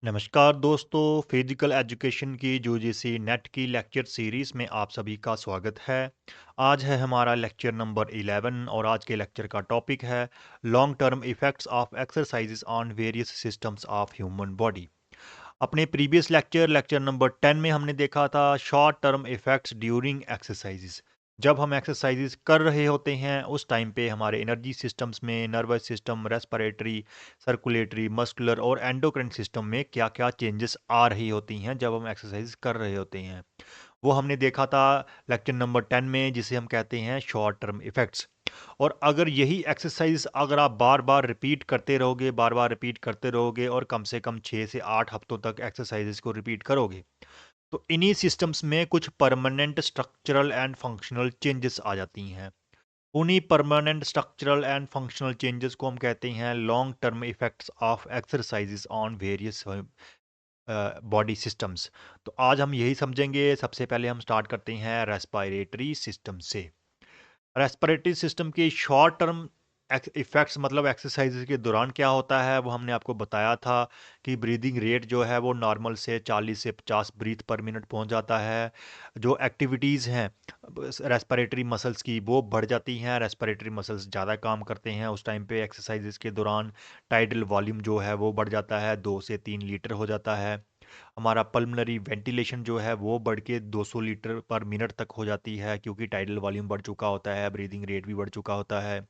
नमस्कार दोस्तों, physical education की यूजीसी नेट की लेक्चर सीरीज़ में आप सभी का स्वागत है। आज है हमारा लेक्चर नंबर 11 और आज के लेक्चर का टॉपिक है long term effects of exercises on various systems of human body. अपने प्रीवियस लेक्चर नंबर 10 में हमने देखा था short term effects during exercises. जब हम एक्सरसाइजेस कर रहे होते हैं उस टाइम पे हमारे एनर्जी सिस्टम्स में nervous system, respiratory, circulatory, muscular और एंडोक्राइन सिस्टम में क्या-क्या चेंजेस आ रही होती हैं जब हम एक्सरसाइज कर रहे होते हैं। वो हमने देखा था लेक्चर नंबर 10 में, जिसे हम कहते हैं शॉर्ट टर्म इफ़ेक्ट्स। और अगर यही एक्सरसाइज अगर आप बार-बार रिपीट करते रहोगे, बार-बार रिपीट करते रहोगे और कम से कम 6 से 8 हफ्तों तक एक्सरसाइजेस को रिपीट करोगे, तो इन्हीं सिस्टम्स में कुछ permanent structural and functional changes आ जाती हैं। उन्हीं permanent structural and functional changes को हम कहते हैं long term effects of exercises on various body systems. तो आज हम यही समझेंगे। सबसे पहले हम स्टार्ट करते हैं रेस्पिरेटरी सिस्टम से। रेस्पिरेटरी सिस्टम के शॉर्ट टर्म इफेक्ट्स मतलब एक्सरसाइज के दौरान क्या होता है वो हमने आपको बताया था कि ब्रीदिंग रेट जो है वो नॉर्मल से 40 से 50 ब्रीथ पर मिनट पहुंच जाता है। जो एक्टिविटीज़ हैं रेस्पिरेटरी मसल्स की वो बढ़ जाती हैं, रेस्पिरेटरी मसल्स ज़्यादा काम करते हैं उस टाइम पे एक्सरसाइजेस के दौरान। टाइडल वॉल्यूम जो है वो बढ़ जाता है, 2 से 3 लीटर हो जाता है। हमारा पल्मोनरी वेंटिलेशन जो है वो बढ़ के 200 लीटर पर मिनट तक हो जाती है, क्योंकि टाइडल वॉल्यूम बढ़ चुका होता है, ब्रीदिंग रेट भी बढ़ चुका होता है।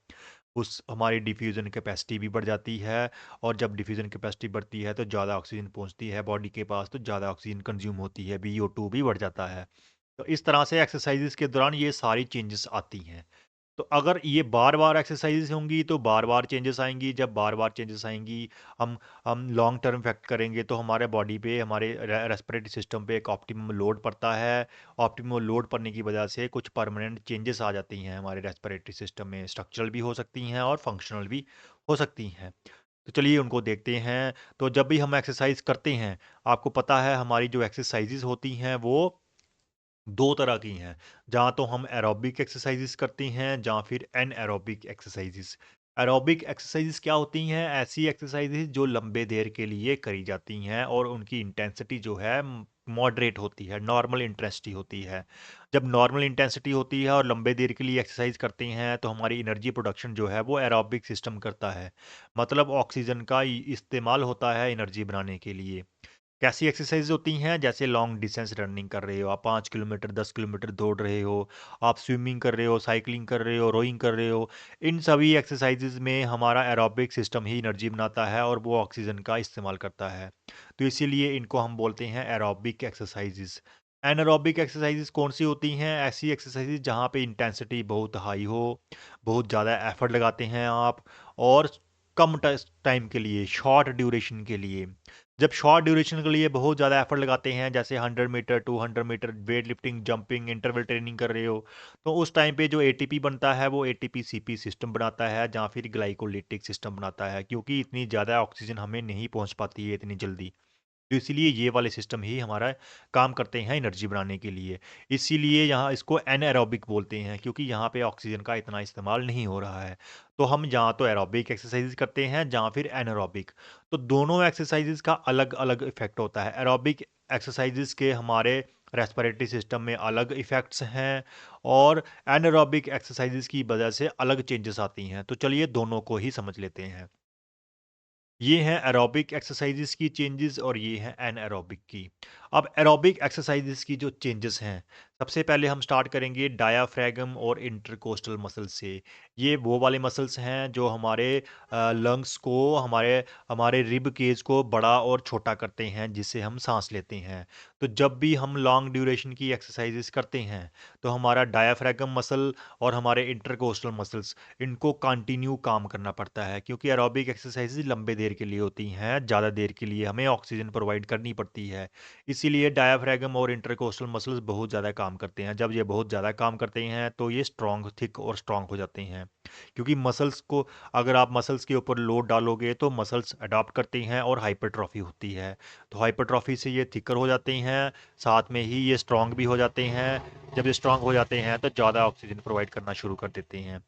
उस हमारी डिफ्यूज़न कैपेसिटी भी बढ़ जाती है। और जब डिफ्यूज़न कैपेसिटी बढ़ती है तो ज़्यादा ऑक्सीजन पहुंचती है बॉडी के पास, तो ज़्यादा ऑक्सीजन कंज्यूम होती है, VO2 भी बढ़ जाता है। तो इस तरह से एक्सरसाइजेस के दौरान ये सारी चेंजेस आती हैं। तो अगर ये बार-बार एक्सरसाइज़ होंगी तो बार-बार चेंजेस आएँगी। जब बार-बार चेंजेस आएँगी, हम लॉन्ग टर्म इफ़ेक्ट करेंगे तो हमारे बॉडी पे, हमारे रेस्पिरेटरी सिस्टम पे एक ऑप्टिमम लोड पड़ता है। ऑप्टिमम लोड पड़ने की वजह से कुछ परमानेंट चेंजेस आ जाती हैं हमारे रेस्पिरेटरी सिस्टम में। स्ट्रक्चरल भी हो सकती हैं और फंक्शनल भी हो सकती हैं। तो चलिए उनको देखते हैं। तो जब भी हम एक्सरसाइज़ करते हैं, आपको पता है हमारी जो एक्सरसाइज़ेज़ होती हैं वो 2 तरह की हैं। जहाँ तो हम एरोबिक एक्सरसाइज़ेज़ करते हैं, जहाँ फिर एनएरोबिक एक्सरसाइज़ेज़। एरोबिक एक्सरसाइज़ेज़ क्या होती हैं? ऐसी एक्सरसाइज़ेज़ जो लंबे देर के लिए करी जाती हैं और उनकी इंटेंसिटी जो है मॉडरेट होती है, नॉर्मल इंटेंसिटी होती है। जब नॉर्मल इंटेंसिटी होती है और लंबे देर के लिए एक्सरसाइज़ करते हैं, तो हमारी एनर्जी प्रोडक्शन जो है वो एरोबिक सिस्टम करता है। मतलब ऑक्सीजन का इस्तेमाल होता है एनर्जी बनाने के लिए। कैसी एक्सरसाइज होती हैं? जैसे लॉन्ग डिस्टेंस रनिंग कर रहे हो आप, 5 किलोमीटर 10 किलोमीटर दौड़ रहे हो, आप स्विमिंग कर रहे हो, साइकिलिंग कर रहे हो, रोइंग कर रहे हो। इन सभी एक्सरसाइजेज में हमारा एरोबिक सिस्टम ही एनर्जी बनाता है और वो ऑक्सीजन का इस्तेमाल करता है। तो इसीलिए इनको हम बोलते हैं एरोबिक एक्सरसाइजेज। एनारोबिक एक्सरसाइजेज कौन सी होती हैं? ऐसी एक्सरसाइजेज जहाँ पे इंटेंसिटी बहुत हाई हो, बहुत ज़्यादा एफर्ट लगाते हैं आप, और कम टाइम के लिए, शॉर्ट ड्यूरेशन के लिए। जब शॉर्ट ड्यूरेशन के लिए बहुत ज़्यादा एफर्ट लगाते हैं, जैसे 100 metre 200 metre weight lifting, jumping, interval training कर रहे हो, तो उस टाइम पे जो एटीपी बनता है वो एटीपी सीपी सिस्टम बनाता है, जहाँ फिर ग्लाइकोलिटिक सिस्टम बनाता है, क्योंकि इतनी ज़्यादा ऑक्सीजन हमें नहीं पहुँच पाती है इतनी जल्दी। तो इसीलिए ये वाले सिस्टम ही हमारा काम करते हैं एनर्जी बनाने के लिए। इसीलिए यहाँ इसको एनएरोबिक बोलते हैं, क्योंकि यहाँ पे ऑक्सीजन का इतना इस्तेमाल नहीं हो रहा है। तो हम यहाँ तो एरोबिक एक्सरसाइज करते हैं, जहाँ फिर एनारोबिक। तो दोनों एक्सरसाइजेज का अलग-अलग इफ़ेक्ट होता है। एरोबिक एक्सरसाइजेज के हमारे रेस्पिरेटरी सिस्टम में अलग इफ़ेक्ट्स हैं और एनारोबिक एक्सरसाइजेज की वजह से अलग चेंजेस आती हैं। तो चलिए दोनों को ही समझ लेते हैं। ये हैं एरोबिक एक्सरसाइजेस की चेंजेस और ये हैं एनएरोबिक की। अब एरोबिक एक्सरसाइजेस की जो चेंजेस हैं, सबसे पहले हम स्टार्ट करेंगे डायाफ्रागम और इंटरकोस्टल मसल से। ये वो वाले मसल्स हैं जो हमारे लंग्स को, हमारे हमारे रिब केज को बड़ा और छोटा करते हैं, जिससे हम सांस लेते हैं। तो जब भी हम लॉन्ग ड्यूरेशन की एक्सरसाइजेस करते हैं, तो हमारा डायाफ्रागम मसल और हमारे इंटरकोस्टल मसल्स, इनको कंटिन्यू काम करना पड़ता है, क्योंकि एरोबिक एक्सरसाइजेज लंबे देर के लिए होती हैं, ज़्यादा देर के लिए हमें ऑक्सीजन प्रोवाइड करनी पड़ती है। इसीलिए डायाफ्रागम और इंटरकोस्टल मसल्स बहुत ज़्यादा काम करते हैं। जब ये बहुत ज़्यादा काम करते हैं तो ये स्ट्रॉन्ग, थिक और स्ट्रॉन्ग हो जाते हैं, क्योंकि मसल्स को, अगर आप मसल्स के ऊपर लोड डालोगे तो मसल्स अडॉप्ट करते हैं और हाइपरट्रॉफी होती है। तो हाइपरट्रॉफी से ये थिकर हो जाते हैं, साथ में ही ये स्ट्रॉन्ग भी हो जाते हैं। जब ये स्ट्रॉन्ग हो जाते हैं तो ज़्यादा ऑक्सीजन प्रोवाइड करना शुरू कर देते हैं।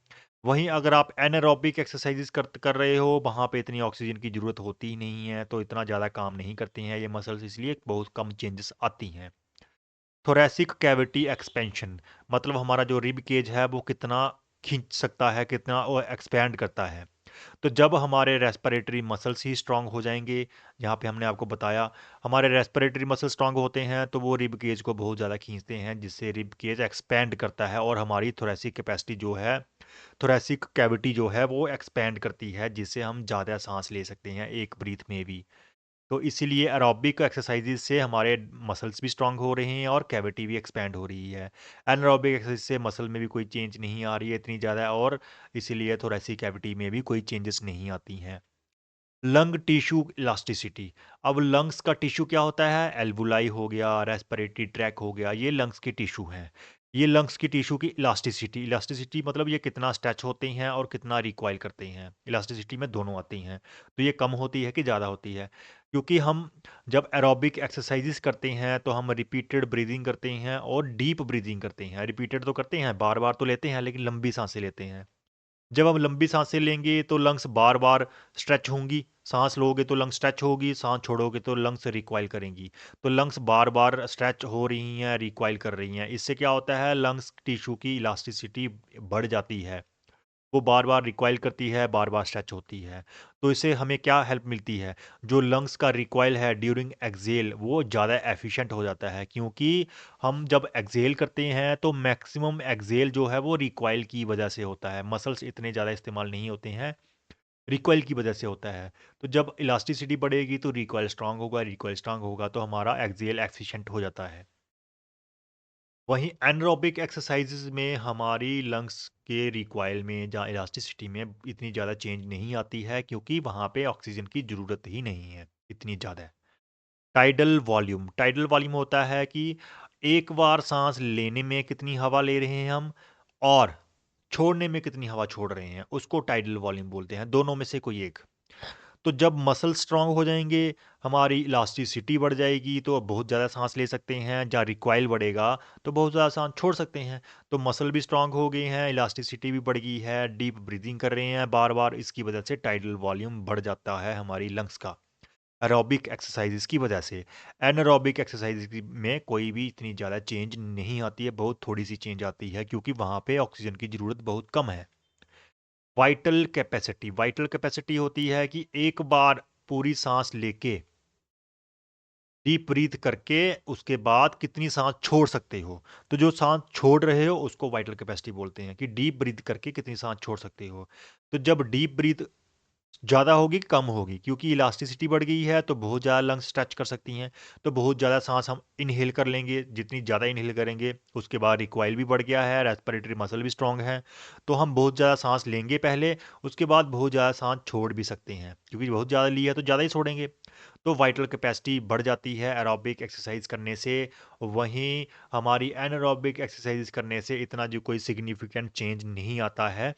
वहीं अगर आप एनारोबिक एक्सरसाइज़ेज़ कर रहे हो, वहाँ पे इतनी ऑक्सीजन की ज़रूरत होती ही नहीं है, तो इतना ज़्यादा काम नहीं करती हैं ये मसल्स, इसलिए बहुत कम चेंजेस आती हैं। थोरैसिक कैविटी एक्सपेंशन मतलब हमारा जो रिब केज है वो कितना खींच सकता है, कितना वो एक्सपैंड करता है। तो जब हमारे रेस्पिरेटरी मसल्स ही स्ट्रांग हो जाएँगे, जहाँ पे हमने आपको बताया हमारे रेस्पिरेटरी मसल स्ट्रांग होते हैं तो वो रिब केज को बहुत ज़्यादा खींचते हैं, जिससे रिब केज एक्सपैंड करता है और हमारी थोरैसिक कैपेसिटी जो है, थोरैसिक कैविटी जो है वो एक्सपैंड करती है, जिससे हम ज़्यादा साँस ले सकते हैं एक ब्रीथ में भी। तो इसीलिए एरोबिक एक्सरसाइज़ेज़ से हमारे मसल्स भी स्ट्रॉन्ग हो रहे हैं और कैविटी भी एक्सपैंड हो रही है। एनारोबिक एक्सरसाइज़ से मसल में भी कोई चेंज नहीं आ रही है इतनी ज़्यादा और इसीलिए थोरेसिक कैविटी में भी कोई चेंजेस नहीं आती हैं। Lung tissue elasticity. अब लंग्स का टिश्यू क्या होता है? एल्वुलाई हो गया, रेस्पिरेटरी ट्रैक हो गया, ये लंग्स के टिश्यू हैं। ये लंग्स की टिश्यू की इलास्टिसिटी इलास्टिसिटी मतलब ये कितना स्ट्रेच होते हैं और कितना रिकॉइल करते हैं। इलास्टिसिटी में दोनों आती हैं। तो ये कम होती है कि ज़्यादा होती है? क्योंकि हम जब एरोबिक एक्सरसाइज़ेज़ करते हैं, तो हम रिपीटेड ब्रीथिंग करते हैं और डीप ब्रीथिंग करते हैं। रिपीटेड तो करते हैं, बार-बार तो लेते हैं, लेकिन लंबी साँसें लेते हैं। जब हम लंबी सांसें लेंगे तो लंग्स बार-बार स्ट्रेच होंगी, सांस लोगे तो लंग्स स्ट्रेच होगी, सांस छोड़ोगे तो लंग्स रिकॉइल करेंगी। तो लंग्स बार-बार स्ट्रेच हो रही हैं, रिकॉइल कर रही हैं। इससे क्या होता है लंग्स टिश्यू की इलास्टिसिटी बढ़ जाती है। वो बार-बार रिकॉइल करती है, बार-बार स्ट्रेच होती है। तो इससे हमें क्या हेल्प मिलती है? जो लंग्स का रिकॉइल है ड्यूरिंग एक्सहेल वो ज़्यादा एफिशिएंट हो जाता है क्योंकि हम जब एक्सहेल करते हैं तो मैक्सिमम एक्सहेल जो है वो रिकॉइल की वजह से होता है। मसल्स इतने ज़्यादा इस्तेमाल नहीं होते हैं, रिकॉइल की वजह से होता है। तो जब इलास्टिसिटी बढ़ेगी तो रिकॉइल स्ट्रांग होगा तो हमारा एक्सहेल एफिशिएंट हो जाता है। वहीं एनारोबिक एक्सरसाइजेज में हमारी लंग्स के रिक्वायल में जहाँ इलास्टिसिटी में इतनी ज़्यादा चेंज नहीं आती है क्योंकि वहाँ पे ऑक्सीजन की ज़रूरत ही नहीं है इतनी ज़्यादा। टाइडल वॉल्यूम होता है कि एक बार सांस लेने में कितनी हवा ले रहे हैं हम और छोड़ने में कितनी हवा छोड़ रहे हैं उसको टाइडल वॉल्यूम बोलते हैं, दोनों में से कोई एक। तो जब मसल स्ट्रांग हो जाएँगे, हमारी इलास्टिसिटी बढ़ जाएगी, तो बहुत ज़्यादा साँस ले सकते हैं, जहाँ रिकॉइल बढ़ेगा, तो बहुत ज़्यादा साँस छोड़ सकते हैं। तो मसल भी स्ट्रांग हो गए हैं, इलास्टिसिटी भी बढ़ गई है, डीप ब्रीथिंग कर रहे हैं बार-बार, इसकी वजह से टाइडल वॉल्यूम बढ़ जाता है हमारी लंग्स का, एरोबिक एक्सरसाइज़ेज़ की वजह से। एनारोबिक एक्सरसाइज़ की में कोई भी इतनी ज़्यादा चेंज नहीं आती है, बहुत थोड़ी-सी चेंज आती है क्योंकि वहाँ पे ऑक्सीजन की ज़रूरत बहुत कम है। वाइटल कैपेसिटी होती है कि एक बार पूरी सांस लेके डीप ब्रीथ करके उसके बाद कितनी सांस छोड़ सकते हो। तो जो सांस छोड़ रहे हो उसको वाइटल कैपेसिटी बोलते हैं कि डीप ब्रीथ करके कितनी सांस छोड़ सकते हो। तो जब डीप ब्रीथ ज़्यादा होगी कि कम होगी? क्योंकि इलास्टिसिटी बढ़ गई है तो बहुत ज़्यादा लंग्स स्ट्रेच कर सकती हैं। तो बहुत ज़्यादा साँस हम इन्हेल कर लेंगे, जितनी ज़्यादा इन्हेल करेंगे उसके बाद रिकॉइल भी बढ़ गया है, रेस्पिरेटरी मसल भी स्ट्रॉन्ग है। तो हम बहुत ज़्यादा साँस लेंगे पहले, उसके बाद बहुत ज़्यादा साँस छोड़ भी सकते हैं। क्योंकि बहुत ज़्यादा ली है तो ज़्यादा ही छोड़ेंगे। तो वाइटल कैपेसिटी बढ़ जाती है एरोबिक एक्सरसाइज़ करने से। वहीं हमारी एनारोबिक एक्सरसाइज़ करने से इतना जो कोई सिग्निफिकेंट चेंज नहीं आता है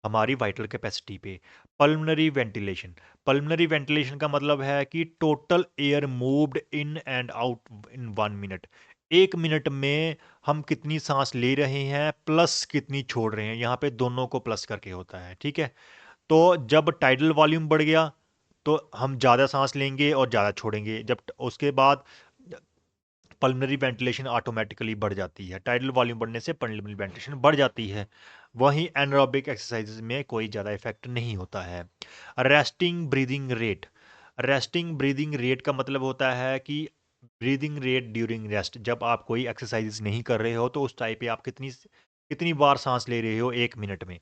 हमारी वाइटल कैपेसिटी पे। पल्मोनरी वेंटिलेशन का मतलब है कि total air moved in and out in 1 minute. 1 minute में हम कितनी सांस ले रहे हैं प्लस कितनी छोड़ रहे हैं, यहाँ पे दोनों को प्लस करके होता है, ठीक है। तो जब टाइडल वॉल्यूम बढ़ गया तो हम ज़्यादा सांस लेंगे और ज़्यादा छोड़ेंगे, जब उसके बाद पल्मोनरी वेंटिलेशन ऑटोमेटिकली बढ़ जाती है। टाइडल वॉल्यूम बढ़ने से पल्मोनरी वेंटिलेशन बढ़ जाती है। वहीं एनारोबिक एक्सरसाइजेज में कोई ज़्यादा इफेक्ट नहीं होता है। रेस्टिंग ब्रीदिंग रेट का मतलब होता है कि ब्रीदिंग रेट ड्यूरिंग रेस्ट। जब आप कोई एक्सरसाइज नहीं कर रहे हो तो उस टाइम पे आप कितनी कितनी बार सांस ले रहे हो 1 मिनट में।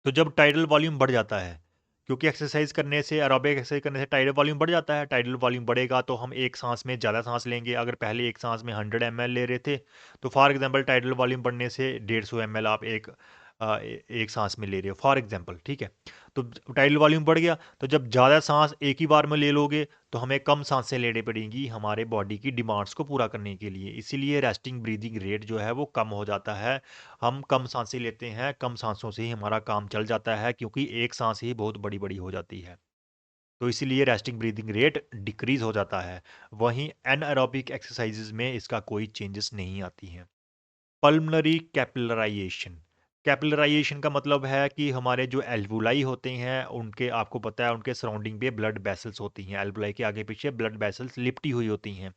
तो जब टाइडल वॉल्यूम बढ़ जाता है, क्योंकि एक्सरसाइज करने से एरोबिक एक्सरसाइज करने से टाइडल वॉल्यूम बढ़ जाता है, टाइडल वॉल्यूम बढ़ेगा तो हम एक सांस में ज़्यादा सांस लेंगे। अगर पहले एक सांस में 100 ml ले रहे थे तो फॉर एग्जांपल टाइडल वॉल्यूम बढ़ने से 150 ml आप एक सांस में ले रहे हो फॉर एग्जांपल, ठीक है। तो टाइडल वॉल्यूम बढ़ गया तो जब ज़्यादा सांस एक ही बार में ले लोगे तो हमें कम सांसें लेनी पड़ेंगी हमारे बॉडी की डिमांड्स को पूरा करने के लिए। इसीलिए रेस्टिंग ब्रीदिंग रेट जो है वो कम हो जाता है। हम कम सांसें लेते हैं, कम सांसों से ही हमारा काम चल जाता है क्योंकि एक सांस ही बहुत बड़ी-बड़ी हो जाती है। तो इसीलिए रेस्टिंग ब्रीदिंग रेट डिक्रीज़ हो जाता है। वहीं एनाएरोबिक एक्सरसाइज़ेज़ में इसका कोई चेंजेस नहीं आती हैं। पल्मोनरी कैपिलराइज़ेशन कैपिलराइजेशन का मतलब है कि हमारे जो एल्वुलाई होते हैं उनके, आपको पता है, उनके सराउंडिंग पे ब्लड वेसल्स होती हैं। एल्वुलाई के आगे पीछे ब्लड वेसल्स लिपटी हुई होती हैं,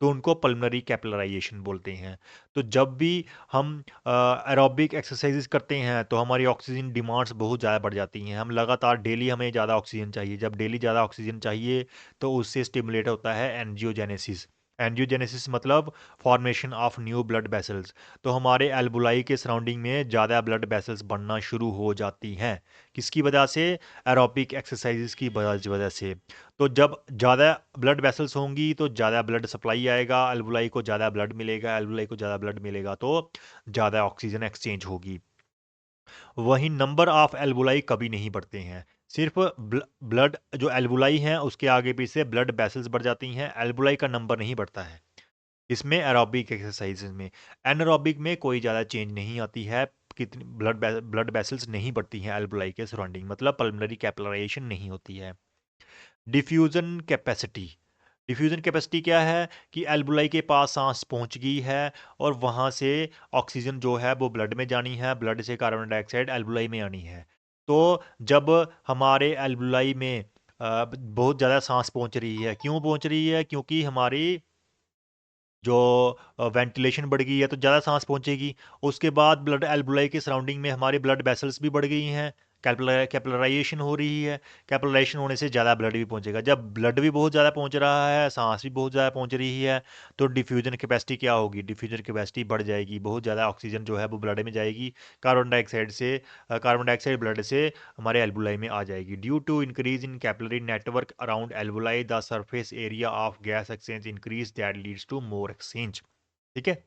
तो उनको पल्मोनरी कैपिलराइजेशन बोलते हैं। तो जब भी हम एरोबिक एक्सरसाइजेज करते हैं तो हमारी ऑक्सीजन डिमांड्स बहुत ज़्यादा बढ़ जाती हैं। हम लगातार डेली, हमें ज़्यादा ऑक्सीजन चाहिए। जब डेली ज़्यादा ऑक्सीजन चाहिए तो उससे स्टिमुलेट होता है एंजियोजेनेसिस। एंजियोजेनेसिस मतलब formation of new blood vessels. तो हमारे एल्बुलाई के सराउंडिंग में ज़्यादा ब्लड वेसल्स बनना शुरू हो जाती हैं। किसकी वजह से? एरोबिक एक्सरसाइजेज की वजह से। तो जब ज़्यादा ब्लड वेसल्स होंगी तो ज़्यादा ब्लड सप्लाई आएगा, एल्वुलाई को ज़्यादा ब्लड मिलेगा, एल्वुलाई को ज़्यादा ब्लड मिलेगा तो ज़्यादा ऑक्सीजन एक्सचेंज होगी। वहीं नंबर ऑफ एल्वुलाई कभी नहीं बढ़ते हैं। सिर्फ ब्लड जो एल्वुलाई हैं उसके आगे पीछे ब्लड वेसल्स बढ़ जाती हैं, एल्वुलाई का नंबर नहीं बढ़ता है। इसमें एरोबिक एक्सरसाइजेज में। एनारोबिक में कोई ज़्यादा चेंज नहीं आती है, कितनी ब्लड वेसल्स नहीं बढ़ती हैं एल्वुलाई के सराउंडिंग, मतलब पल्मोनरी कैपिलराइजेशन नहीं होती है। Diffusion capacity. डिफ्यूज़न कैपेसिटी क्या है कि एल्बुलाई के पास सांस पहुंच गई है और वहां से ऑक्सीजन जो है वो ब्लड में जानी है, ब्लड से कार्बन डाइऑक्साइड एल्बुलाई में आनी है। तो जब हमारे एल्बुलाई में बहुत ज़्यादा सांस पहुंच रही है, क्यों पहुंच रही है? क्योंकि हमारी जो वेंटिलेशन बढ़ गई है तो ज़्यादा सांस पहुंचेगी। उसके बाद ब्लड एल्बुलाई के सराउंडिंग में हमारे ब्लड वेसल्स भी बढ़ गई हैं, कैपिलराइजेशन हो रही है। कैपिलराइजेशन होने से ज़्यादा ब्लड भी पहुंचेगा। जब ब्लड भी बहुत ज़्यादा पहुंच रहा है, सांस भी बहुत ज़्यादा पहुंच रही है, तो डिफ्यूजन कैपेसिटी क्या होगी? डिफ्यूजन कैपेसिटी बढ़ जाएगी, बहुत ज़्यादा ऑक्सीजन जो है वो ब्लड में जाएगी, कार्बन डाइऑक्साइड से, कार्बन डाइऑक्साइड ब्लड से हमारे एल्बुलाई में आ जाएगी। Due to increase in capillary network around एल्बुलाई the surface area of gas exchange increase that leads to more exchange. ठीक है।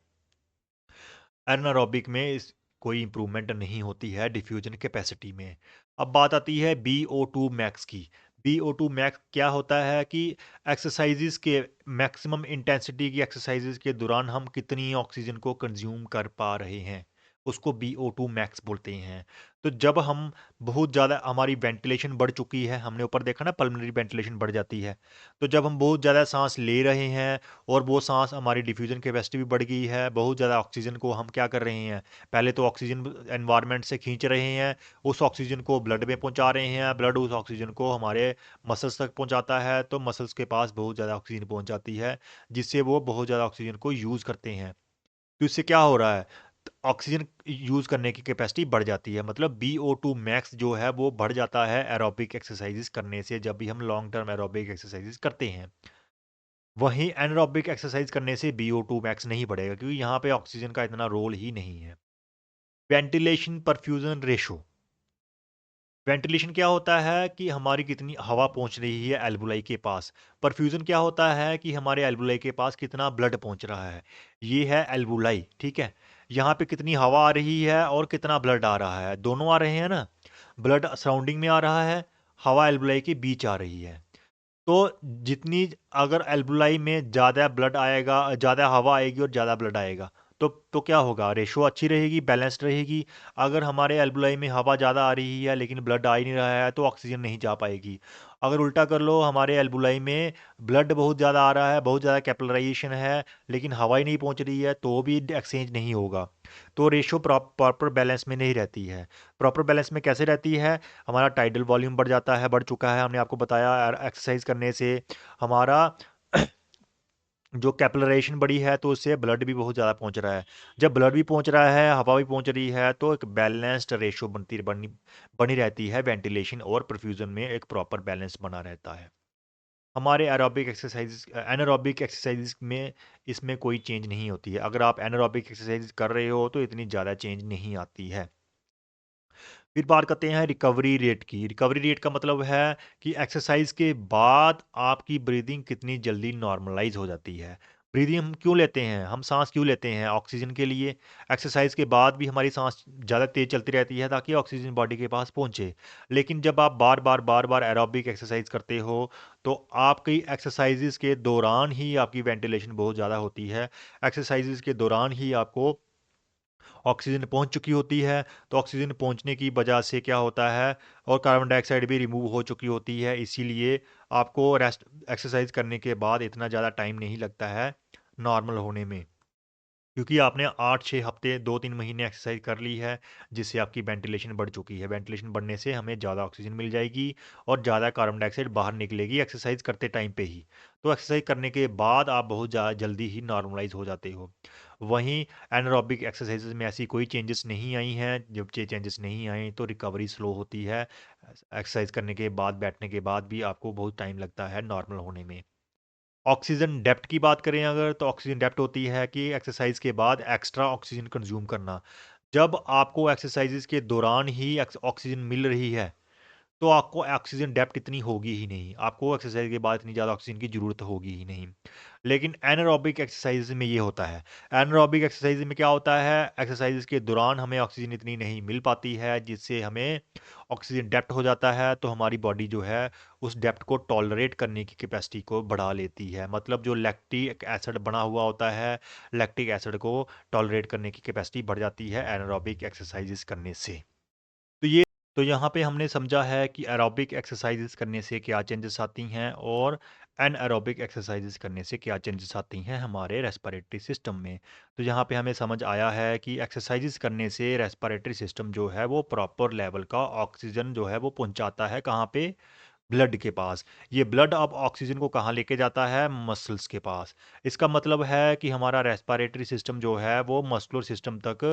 एनारोबिक में कोई इंप्रूवमेंट नहीं होती है डिफ्यूजन कैपेसिटी में। अब बात आती है BO2 मैक्स की। BO2 मैक्स क्या होता है कि एक्सरसाइजेज के, मैक्सिमम इंटेंसिटी की एक्सरसाइजेज के दौरान हम कितनी ऑक्सीजन को कंज्यूम कर पा रहे हैं, उसको BO2 मैक्स बोलते हैं। तो जब हम बहुत ज़्यादा, हमारी वेंटिलेशन बढ़ चुकी है, हमने ऊपर देखा ना पल्मोनरी वेंटिलेशन बढ़ जाती है, तो जब हम बहुत ज़्यादा सांस ले रहे हैं और वो सांस, हमारी डिफ्यूजन कैपेसिटी भी बढ़ गई है, बहुत ज़्यादा ऑक्सीजन को हम क्या कर रहे हैं, पहले तो ऑक्सीजन एनवायरनमेंट से खींच रहे हैं, उस ऑक्सीजन को ब्लड में पहुंचा रहे हैं, ब्लड उस ऑक्सीजन को हमारे मसल्स तक पहुंचाता है, तो मसल्स के पास बहुत ज़्यादा ऑक्सीजन पहुंच जाती है, जिससे वो बहुत ज़्यादा ऑक्सीजन को यूज़ करते हैं। तो इससे क्या हो रहा है? ऑक्सीजन यूज़ करने की कैपेसिटी बढ़ जाती है, मतलब BO2 मैक्स जो है वो बढ़ जाता है एरोबिक एक्सरसाइजेस करने से, जब भी हम लॉन्ग टर्म एरोबिक एक्सरसाइजेस करते हैं। वहीं एनारोबिक एक्सरसाइज करने से BO2 मैक्स नहीं बढ़ेगा, क्योंकि यहाँ पे ऑक्सीजन का इतना रोल ही नहीं है। Ventilation perfusion ratio. वेंटिलेशन क्या होता है कि हमारी कितनी हवा पहुंच रही है एल्बुलाई के पास। परफ्यूजन क्या होता है कि हमारे एल्बुलाई के पास कितना ब्लड पहुंच रहा है। ये है एल्बुलाई, ठीक है। यहाँ पे कितनी हवा आ रही है और कितना ब्लड आ रहा है, दोनों आ रहे हैं ना। ब्लड सराउंडिंग में आ रहा है, हवा एल्बुलाई के बीच आ रही है। तो जितनी, अगर एल्बुलाई में ज़्यादा ब्लड आएगा, ज़्यादा हवा आएगी और ज़्यादा ब्लड आएगा, तो क्या होगा? रेशो अच्छी रहेगी, बैलेंस्ड रहेगी। अगर हमारे एल्बुलाई में हवा ज़्यादा आ रही है लेकिन ब्लड आ ही नहीं रहा है तो ऑक्सीजन नहीं जा पाएगी। अगर उल्टा कर लो, हमारे एल्बुलाई में ब्लड बहुत ज़्यादा आ रहा है, बहुत ज़्यादा कैपिलराइजेशन है, लेकिन हवा ही नहीं पहुंच रही है, तो भी एक्सचेंज नहीं होगा। तो रेशो प्रॉपर बैलेंस में नहीं रहती है। प्रॉपर बैलेंस में कैसे रहती है? हमारा टाइडल वॉल्यूम बढ़ जाता है, बढ़ चुका है, हमने आपको बताया एक्सरसाइज करने से हमारा जो कैपिलराइजेशन बढ़ी है तो उससे ब्लड भी बहुत ज़्यादा पहुंच रहा है। जब ब्लड भी पहुंच रहा है, हवा भी पहुंच रही है, तो एक बैलेंस्ड रेशो बनी बनी रहती है। वेंटिलेशन और परफ्यूजन में एक प्रॉपर बैलेंस बना रहता है। हमारे एरोबिक एक्सरसाइज, एनारोबिक एक्सरसाइज में इसमें कोई चेंज नहीं होती है। अगर आप एनारोबिक एक्सरसाइज कर रहे हो तो इतनी ज़्यादा चेंज नहीं आती है। फिर बात करते हैं रिकवरी रेट की। रिकवरी रेट का मतलब है कि एक्सरसाइज के बाद आपकी ब्रीदिंग कितनी जल्दी नॉर्मलाइज हो जाती है। ब्रीदिंग हम क्यों लेते हैं? हम सांस क्यों लेते हैं? ऑक्सीजन के लिए। एक्सरसाइज के बाद भी हमारी सांस ज़्यादा तेज चलती रहती है ताकि ऑक्सीजन बॉडी के पास पहुंचे। लेकिन जब आप बार बार एरोबिक एक्सरसाइज करते हो तो आपकी एक्सरसाइजेज के दौरान ही आपकी वेंटिलेशन बहुत ज़्यादा होती है। एक्सरसाइजेज के दौरान ही आपको ऑक्सीजन पहुंच चुकी होती है। तो ऑक्सीजन पहुंचने की वजह से क्या होता है, और कार्बन डाइऑक्साइड भी रिमूव हो चुकी होती है, इसीलिए आपको रेस्ट, एक्सरसाइज करने के बाद इतना ज़्यादा टाइम नहीं लगता है नॉर्मल होने में। क्योंकि आपने 8-6 हफ्ते 2-3 महीने एक्सरसाइज कर ली है, जिससे आपकी वेंटिलेशन बढ़ चुकी है। वेंटिलेशन बढ़ने से हमें ज़्यादा ऑक्सीजन मिल जाएगी और ज़्यादा कार्बन डाइऑक्साइड बाहर निकलेगी एक्सरसाइज करते टाइम पे ही। तो एक्सरसाइज करने के बाद आप बहुत जल्दी ही नॉर्मलाइज़ हो जाते हो। वहीं एनारोबिक एक्सरसाइज़ेज़ में ऐसी कोई चेंजेस नहीं आई हैं, जब ये चेंजेस नहीं आए तो रिकवरी स्लो होती है। एक्सरसाइज करने के बाद, बैठने के बाद भी आपको बहुत टाइम लगता है नॉर्मल होने में। ऑक्सीजन डेप्थ की बात करें अगर, तो ऑक्सीजन डेप्थ होती है कि एक्सरसाइज के बाद एक्स्ट्रा ऑक्सीजन कंज्यूम करना। जब आपको एक्सरसाइजेज के दौरान ही ऑक्सीजन मिल रही है, तो आपको ऑक्सीजन डेप्थ इतनी होगी ही नहीं। आपको एक्सरसाइज के बाद इतनी ज़्यादा ऑक्सीजन की ज़रूरत होगी ही नहीं। लेकिन एनारोबिक एक्सरसाइज में ये होता है। एनारोबिक एक्सरसाइज में क्या होता है, एक्सरसाइज के दौरान हमें ऑक्सीजन इतनी नहीं मिल पाती है, जिससे हमें ऑक्सीजन डेप्थ हो जाता है, तो हमारी बॉडी जो है उस डेप्थ को टॉलरेट करने की कैपेसिटी को बढ़ा लेती है। मतलब जो लैक्टिक एसिड बना हुआ होता है, लैक्टिक एसिड को टॉलरेट करने की कैपेसिटी बढ़ जाती है एनारोबिक एक्सरसाइजेस करने से। तो ये तो यहाँ पे हमने समझा है कि एरोबिक एक्सरसाइजेस करने से क्या चेंजेस आती हैं और एनएरोबिक एक्सरसाइजेस करने से क्या चेंजेस आती हैं हमारे रेस्पिरेटरी सिस्टम में। तो यहाँ पे हमें समझ आया है कि एक्सरसाइजेस करने से रेस्पिरेटरी सिस्टम जो है वो प्रॉपर लेवल का ऑक्सीजन जो है वो पहुँचाता है कहाँ पे, ब्लड के पास। ये ब्लड अब ऑक्सीजन को कहाँ लेके जाता है, मसल्स के पास। इसका मतलब है कि हमारा रेस्पिरेटरी सिस्टम जो है वो मस्कुलर सिस्टम तक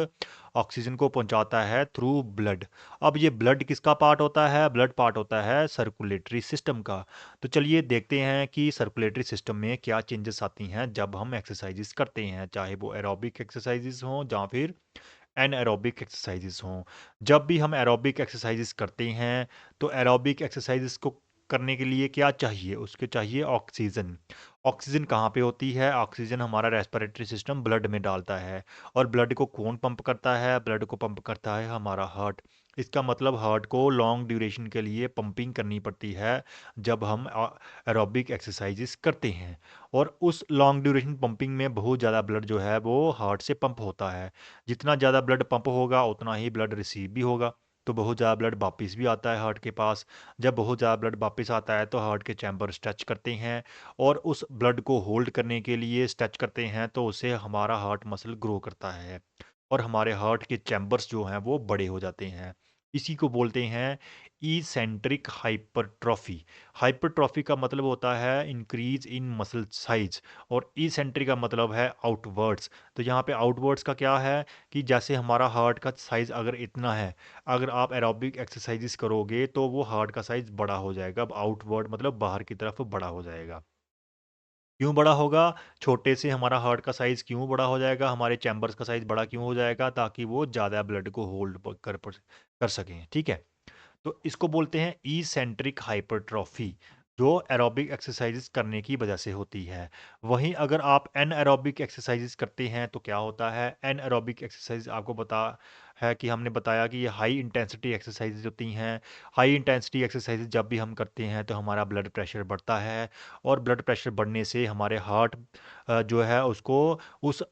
ऑक्सीजन को पहुंचाता है थ्रू ब्लड। अब ये ब्लड किसका पार्ट होता है, ब्लड पार्ट होता है सर्कुलेटरी सिस्टम का। तो चलिए देखते हैं कि सर्कुलेटरी सिस्टम में क्या चेंजेस आती हैं जब हम एक्सरसाइजेस करते हैं, चाहे वो एरोबिक एक्सरसाइजेस हों या फिर एनएरोबिक एक्सरसाइजेस हों। जब भी हम एरोबिक एक्सरसाइजेस करते हैं, तो एरोबिक एक्सरसाइजेस को करने के लिए क्या चाहिए? उसके चाहिए ऑक्सीजन। ऑक्सीजन कहाँ पे होती है? ऑक्सीजन हमारा रेस्पिरेटरी सिस्टम ब्लड में डालता है। और ब्लड को कौन पंप करता है? ब्लड को पंप करता है हमारा हार्ट। इसका मतलब हार्ट को लॉन्ग ड्यूरेशन के लिए पंपिंग करनी पड़ती है जब हम एरोबिक एक्सरसाइजेस करते हैं। और उस लॉन्ग ड्यूरेशन पंपिंग में बहुत ज़्यादा ब्लड जो है वो हार्ट से पंप होता है। जितना ज़्यादा ब्लड पंप होगा उतना ही ब्लड रिसीव भी होगा। तो बहुत ज़्यादा ब्लड वापस भी आता है हार्ट के पास। जब बहुत ज़्यादा ब्लड वापस आता है तो हार्ट के चैम्बर स्ट्रेच करते हैं और उस ब्लड को होल्ड करने के लिए स्ट्रेच करते हैं, तो उससे हमारा हार्ट मसल ग्रो करता है और हमारे हार्ट के चैम्बर्स जो हैं वो बड़े हो जाते हैं। इसी को बोलते हैं इसेंट्रिक हाइपरट्रॉफी। हाइपरट्रॉफी का मतलब होता है इंक्रीज इन मसल साइज और इसेंट्रिक का मतलब है आउटवर्ड्स। तो यहाँ पे आउटवर्ड्स का क्या है कि जैसे हमारा हार्ट का साइज़ अगर इतना है, अगर आप एरोबिक एक्सरसाइजेस करोगे तो वो हार्ट का साइज़ बड़ा हो जाएगा। अब आउटवर्ड मतलब बाहर की तरफ बड़ा हो जाएगा। क्यों बड़ा होगा? छोटे से हमारा हार्ट का साइज़ क्यों बड़ा हो जाएगा? हमारे चैम्बर्स का साइज़ बड़ा क्यों हो जाएगा? ताकि वो ज़्यादा ब्लड को होल्ड कर सकें, ठीक है? तो इसको बोलते हैं इसेंट्रिक हाइपरट्रॉफी, जो एरोबिक एक्सरसाइजेस करने की वजह से होती है। वहीं अगर आप एनएरोबिक एक्सरसाइजेस करते हैं तो क्या होता है? एनएरोबिक एक्सरसाइज आपको पता है कि हमने बताया कि ये हाई इंटेंसिटी एक्सरसाइजेज होती हैं। हाई इंटेंसिटी एक्सरसाइजेज जब भी हम करते हैं तो हमारा ब्लड प्रेशर बढ़ता है और ब्लड प्रेशर बढ़ने से हमारे हार्ट जो है उसको उस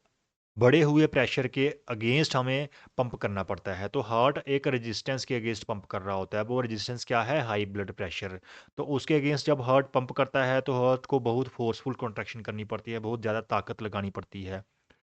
बढ़े हुए प्रेशर के अगेंस्ट हमें पंप करना पड़ता है। तो हार्ट एक रेजिस्टेंस के अगेंस्ट पंप कर रहा होता है। वो रेजिस्टेंस क्या है? High blood pressure. तो उसके अगेंस्ट जब हार्ट पंप करता है तो हार्ट को बहुत फोर्सफुल कॉन्ट्रैक्शन करनी पड़ती है, बहुत ज़्यादा ताकत लगानी पड़ती है।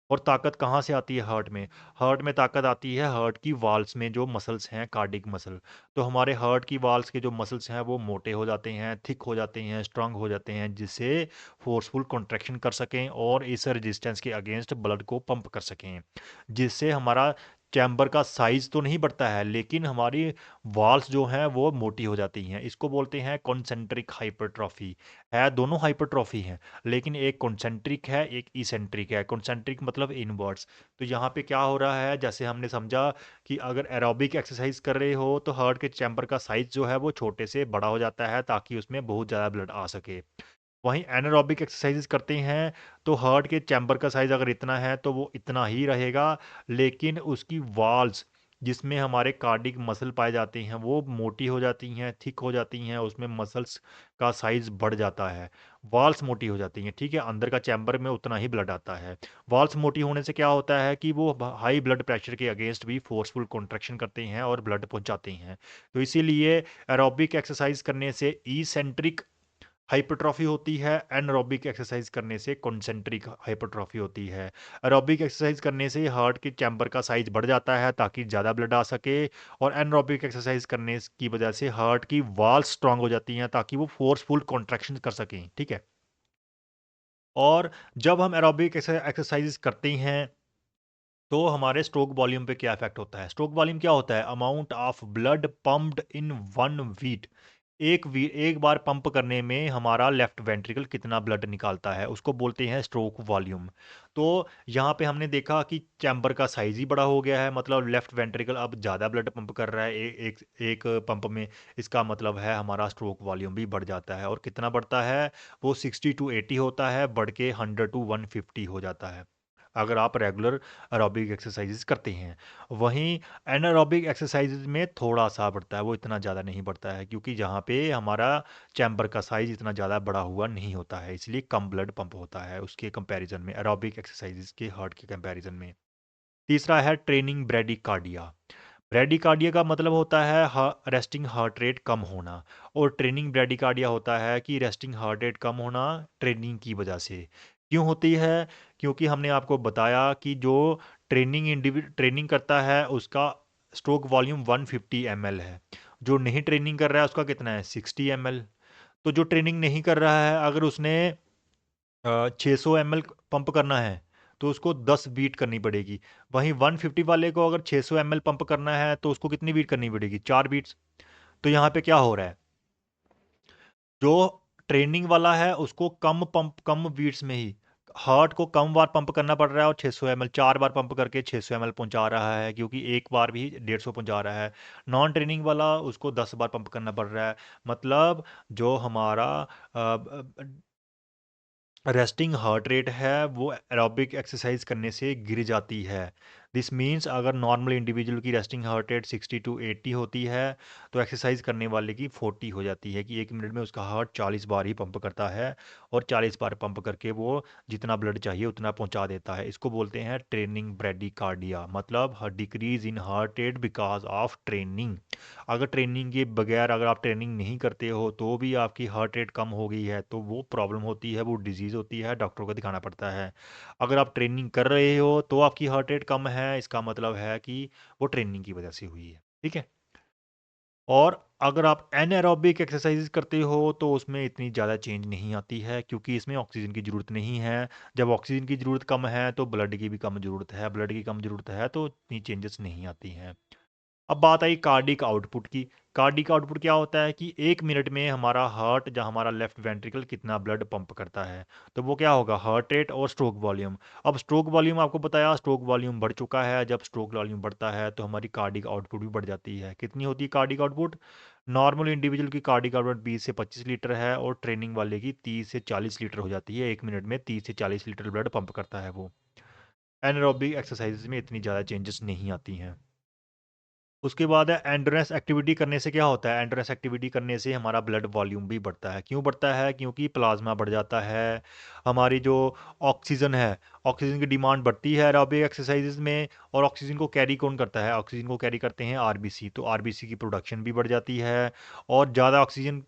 और ताकत कहाँ से आती है हार्ट में? हार्ट में ताकत आती है हार्ट की वाल्स में, जो मसल्स हैं कार्डिक मसल। तो हमारे हार्ट की वाल्स के जो मसल्स हैं वो मोटे हो जाते हैं, थिक हो जाते हैं, स्ट्रांग हो जाते हैं, जिससे फोर्सफुल कॉन्ट्रैक्शन कर सकें और इस रेजिस्टेंस के अगेंस्ट ब्लड को पंप कर सकें। जिससे हमारा चैम्बर का साइज़ तो नहीं बढ़ता है, लेकिन हमारी वाल्स जो हैं वो मोटी हो जाती हैं। इसको बोलते हैं कॉन्सेंट्रिक हाइपरट्रॉफी। है दोनों हाइपरट्रॉफी हैं, लेकिन एक कॉन्सेंट्रिक है, एक इसेंट्रिक है। कॉन्सेंट्रिक मतलब इनवर्ड्स। तो यहाँ पे क्या हो रहा है, जैसे हमने समझा कि अगर एरोबिक एक्सरसाइज कर रहे हो तो हार्ट के चैम्बर का साइज जो है वो छोटे से बड़ा हो जाता है ताकि उसमें बहुत ज़्यादा ब्लड आ सके। वहीं एनारोबिक एक्सरसाइजेस करते हैं तो हार्ट के चैम्बर का साइज़ अगर इतना है तो वो इतना ही रहेगा, लेकिन उसकी वॉल्स जिसमें हमारे कार्डिक मसल पाए जाते हैं वो मोटी हो जाती हैं, थिक हो जाती हैं, उसमें मसल्स का साइज़ बढ़ जाता है। वॉल्स मोटी हो जाती हैं, ठीक है? अंदर का चैम्बर में उतना ही ब्लड आता है। वॉल्स मोटी होने से क्या होता है कि वो हाई ब्लड प्रेशर के अगेंस्ट भी फोर्सफुल कॉन्ट्रैक्शन करते हैं और ब्लड पहुंचाते हैं। तो इसीलिए एरोबिक एक्सरसाइज करने से इसेंट्रिक हाइपरट्रॉफी होती है, एनारोबिक एक्सरसाइज करने से कंसेंट्रिक हाइपरट्रॉफी होती है। एरोबिक एक्सरसाइज करने से हार्ट के चैम्बर का साइज बढ़ जाता है ताकि ज़्यादा ब्लड आ सके, और एनारोबिक एक्सरसाइज करने की वजह से हार्ट की वॉल्स स्ट्रांग हो जाती हैं ताकि वो फोर्सफुल कॉन्ट्रैक्शन कर सकें, ठीक है। और जब हम एरोबिक एक्सरसाइज करते हैं तो हमारे स्ट्रोक वॉल्यूम पे क्या इफेक्ट होता है? स्ट्रोक वॉल्यूम क्या होता है? Amount of blood pumped in 1 beat. एक बार पंप करने में हमारा लेफ्ट वेंट्रिकल कितना ब्लड निकालता है, उसको बोलते हैं स्ट्रोक वॉल्यूम। तो यहाँ पे हमने देखा कि चैम्बर का साइज ही बड़ा हो गया है, मतलब लेफ्ट वेंट्रिकल अब ज़्यादा ब्लड पंप कर रहा है एक एक पंप में। इसका मतलब है हमारा स्ट्रोक वॉल्यूम भी बढ़ जाता है, और कितना बढ़ता है? वो 60 टू 80 होता है, बढ़ के 100 टू 150 हो जाता है अगर आप रेगुलर एरोबिक एक्सरसाइजेज करते हैं। वहीं एनारोबिक एक्सरसाइजेज में थोड़ा सा बढ़ता है, वो इतना ज़्यादा नहीं बढ़ता है क्योंकि जहाँ पे हमारा चैम्बर का साइज इतना ज़्यादा बड़ा हुआ नहीं होता है, इसलिए कम ब्लड पंप होता है उसके कंपैरिजन में, एरोबिक एक्सरसाइजेज के हार्ट के कंपैरिजन में। तीसरा है ट्रेनिंग ब्रेडिकार्डिया। ब्रेडिकार्डिया का मतलब होता है रेस्टिंग हार्ट रेट कम होना, और ट्रेनिंग ब्रेडिकार्डिया होता है कि रेस्टिंग हार्ट रेट कम होना ट्रेनिंग की वजह से। क्यों होती है? क्योंकि हमने आपको बताया कि जो ट्रेनिंग करता है उसका स्ट्रोक वॉल्यूम 150 ml है, जो नहीं ट्रेनिंग कर रहा है उसका कितना है? 60 ml। तो जो ट्रेनिंग नहीं कर रहा है अगर उसने 600 ml पंप करना है तो उसको 10 बीट करनी पड़ेगी। वहीं 150 वाले को अगर 600 ml पंप करना है तो उसको कितनी बीट करनी पड़ेगी? 4 बीट्स। तो यहाँ पे क्या हो रहा है? जो ट्रेनिंग वाला है उसको कम बीट्स में ही हार्ट को कम बार पंप करना पड़ रहा है, और 600 ml 4 बार पंप करके 600 ml पहुंचा रहा है, क्योंकि एक बार भी 150 पहुंचा रहा है। नॉन ट्रेनिंग वाला उसको 10 बार पंप करना पड़ रहा है। मतलब जो हमारा रेस्टिंग हार्ट रेट है वो एरोबिक एक्सरसाइज करने से गिर जाती है। दिस मीन्स अगर नॉर्मल इंडिविजुअल की रेस्टिंग हार्ट रेट 60 टू 80 होती है तो एक्सरसाइज करने वाले की 40 हो जाती है, कि 1 मिनट में उसका हार्ट 40 बार ही पंप करता है, और 40 बार पंप करके वो जितना ब्लड चाहिए उतना पहुंचा देता है। इसको बोलते हैं ट्रेनिंग ब्रेडिकार्डिया, मतलब decrease in heart rate because of training. अगर ट्रेनिंग के बगैर अगर आप ट्रेनिंग नहीं करते हो तो भी आपकी हार्ट रेट कम हो गई है तो वो प्रॉब्लम होती है, वो डिजीज़ होती है, डॉक्टर को दिखाना पड़ता है। अगर आप ट्रेनिंग कर रहे हो तो आपकी हार्ट रेट कम है, इसका मतलब है कि वो ट्रेनिंग की वजह से हुई है, ठीक है। और अगर आप एनाएरोबिक एक्सरसाइज करते हो तो उसमें इतनी ज़्यादा चेंज नहीं आती है, क्योंकि इसमें ऑक्सीजन की ज़रूरत नहीं है। जब ऑक्सीजन की ज़रूरत कम है तो ब्लड की भी कम ज़रूरत है, ब्लड की कम ज़रूरत है तो इतनी चेंजेस नहीं आती हैं। अब बात आई कार्डिक आउटपुट की। कार्डिक आउटपुट क्या होता है कि 1 मिनट में हमारा हार्ट, जहाँ हमारा लेफ्ट वेंट्रिकल कितना ब्लड पंप करता है, तो वो क्या होगा? हार्ट रेट और स्ट्रोक वॉल्यूम। अब स्ट्रोक वॉल्यूम आपको बताया, स्ट्रोक वॉल्यूम बढ़ चुका है, जब स्ट्रोक वॉल्यूम बढ़ता है तो हमारी कार्डिक आउटपुट भी बढ़ जाती है। कितनी होती है कार्डिक आउटपुट? नॉर्मल इंडिविजुअल की कार्डिक आउटपुट 20 से 25 लीटर है, और ट्रेनिंग वाले की 30 से 40 लीटर हो जाती है। 1 मिनट में 30 से 40 लीटर ब्लड पंप करता है वो। एनारोबिक एक्सरसाइज में इतनी ज़्यादा चेंजेस नहीं आती हैं। उसके बाद है एंड्योरेंस एक्टिविटी करने से क्या होता है? एंड्योरेंस एक्टिविटी करने से हमारा ब्लड वॉल्यूम भी बढ़ता है। क्यों बढ़ता है? क्योंकि प्लाज्मा बढ़ जाता है। हमारी जो ऑक्सीजन है, ऑक्सीजन की डिमांड बढ़ती है एरोबिक एक्सरसाइजेज में, और ऑक्सीजन को कैरी कौन करता है? ऑक्सीजन को कैरी करते हैं आरबीसी, तो आरबीसी की प्रोडक्शन भी बढ़ जाती है। और ज़्यादा ऑक्सीजन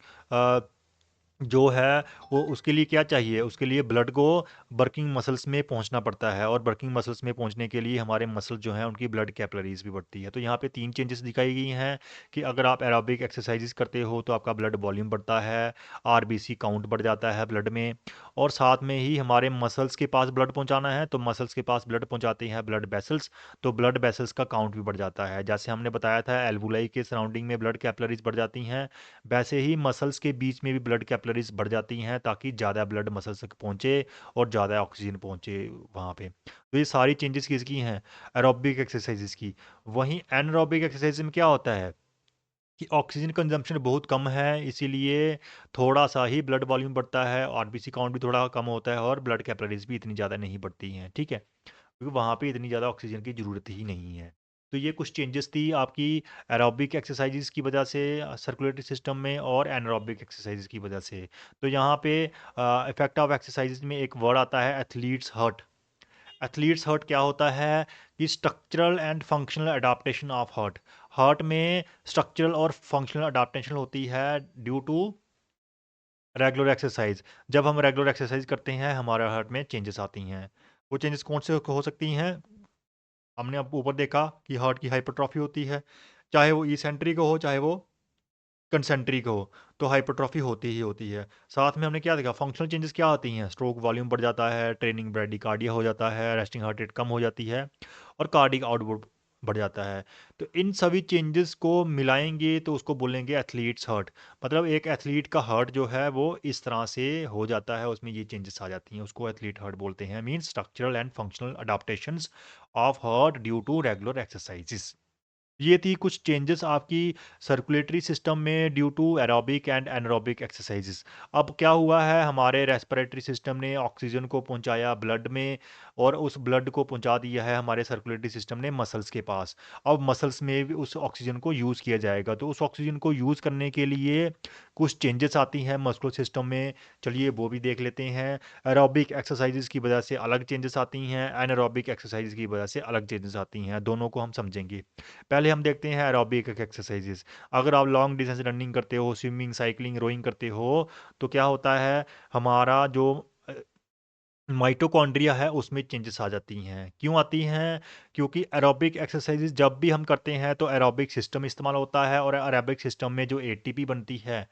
जो है वो उसके लिए क्या चाहिए? उसके लिए ब्लड को वर्किंग मसल्स में पहुंचना पड़ता है, और वर्किंग मसल्स में पहुंचने के लिए हमारे मसल जो हैं उनकी ब्लड कैपिलरीज भी बढ़ती है। तो यहाँ पे 3 चेंजेस दिखाई गई हैं कि अगर आप एरोबिक एक्सरसाइजेस करते हो तो आपका ब्लड वॉल्यूम बढ़ता है, आरबीसी काउंट बढ़ जाता है ब्लड में, और साथ में ही हमारे मसल्स के पास ब्लड पहुंचाना है तो मसल्स के पास ब्लड पहुंचाते हैं ब्लड वेसल्स, तो ब्लड वेसल्स का काउंट भी बढ़ जाता है। जैसे हमने बताया था एल्वुलाई के सराउंडिंग में ब्लड कैपिलरीज बढ़ जाती हैं, वैसे ही मसल्स के बीच में भी ब्लड कैपिलरीज बढ़ जाती हैं ताकि ज़्यादा ब्लड मसल्स तक पहुंचे और ज़्यादा ऑक्सीजन पहुंचे वहाँ पे। तो ये सारी चेंजेस किसकी हैं? एरोबिक एक्सरसाइजेस की। वहीं एनारोबिक एक्सरसाइज में क्या होता है कि ऑक्सीजन कंजम्पशन बहुत कम है, इसीलिए थोड़ा सा ही ब्लड वॉल्यूम बढ़ता है, आरबीसी काउंट भी थोड़ा कम होता है, और ब्लड कैपिलरीज भी इतनी ज़्यादा नहीं बढ़ती हैं, ठीक है, क्योंकि वहाँ पे इतनी ज़्यादा ऑक्सीजन की ज़रूरत ही नहीं है। तो ये कुछ चेंजेस थी आपकी एरोबिक एक्सरसाइजेज की वजह से सर्कुलेटरी सिस्टम में, और एनारोबिक एक्सरसाइजेज की वजह से। तो यहाँ पे इफेक्ट ऑफ एक्सरसाइजेज में एक वर्ड आता है एथलीट्स हर्ट। एथलीट्स हर्ट क्या होता है कि structural and functional adaptation of heart. Heart में स्ट्रक्चरल और फंक्शनल अडाप्टेशन होती है ड्यू टू रेगुलर एक्सरसाइज। जब हम रेगुलर एक्सरसाइज करते हैं हमारे हार्ट में चेंजेस आती हैं। वो चेंजेस कौन से हो सकती हैं? हमने अब ऊपर देखा कि हार्ट की हाइपरट्रॉफी होती है, चाहे वो इसेंट्रिक हो चाहे वो कंसेंट्रिक हो, तो हाइपरट्रॉफी होती ही होती है। साथ में हमने क्या देखा, फंक्शनल चेंजेस क्या आती हैं? स्ट्रोक वॉल्यूम बढ़ जाता है, ट्रेनिंग ब्रेडिकार्डिया हो जाता है, रेस्टिंग हार्ट रेट कम हो जाती है और कार्डिक आउटपुट बढ़ जाता है। तो इन सभी चेंजेस को मिलाएंगे तो उसको बोलेंगे एथलीट्स हार्ट। मतलब एक एथलीट का हार्ट जो है वो इस तरह से हो जाता है, उसमें ये चेंजेस आ जाती हैं, उसको एथलीट हार्ट बोलते हैं। Means structural and functional adaptations of heart due to regular exercises. ये थी कुछ चेंजेस आपकी सर्कुलेटरी सिस्टम में due to aerobic and anaerobic exercises. अब क्या हुआ है, हमारे रेस्पिरेटरी सिस्टम ने ऑक्सीजन को पहुंचाया ब्लड में और उस ब्लड को पहुंचा दिया है हमारे सर्कुलेटरी सिस्टम ने मसल्स के पास। अब मसल्स में भी उस ऑक्सीजन को यूज़ किया जाएगा, तो उस ऑक्सीजन को यूज़ करने के लिए कुछ चेंजेस आती हैं मस्कुलर सिस्टम में। चलिए वो भी देख लेते हैं। एरोबिक एक्सरसाइजेस की वजह से अलग चेंजेस आती हैं, एनारोबिक एक्सरसाइज की वजह से अलग चेंजेस आती हैं, दोनों को हम समझेंगे। पहले हम देखते हैं एरोबिक एक्सरसाइजेस। अगर आप लॉन्ग डिस्टेंस रनिंग करते हो, स्विमिंग, साइकिलिंग, रोइंग करते हो, तो क्या होता है, हमारा जो माइटोकॉन्ड्रिया है उसमें चेंजेस आ जाती हैं। क्यों आती हैं? क्योंकि एरोबिक एक्सरसाइजेस जब भी हम करते हैं तो एरोबिक सिस्टम इस्तेमाल होता है और एरोबिक सिस्टम में जो एटीपी बनती है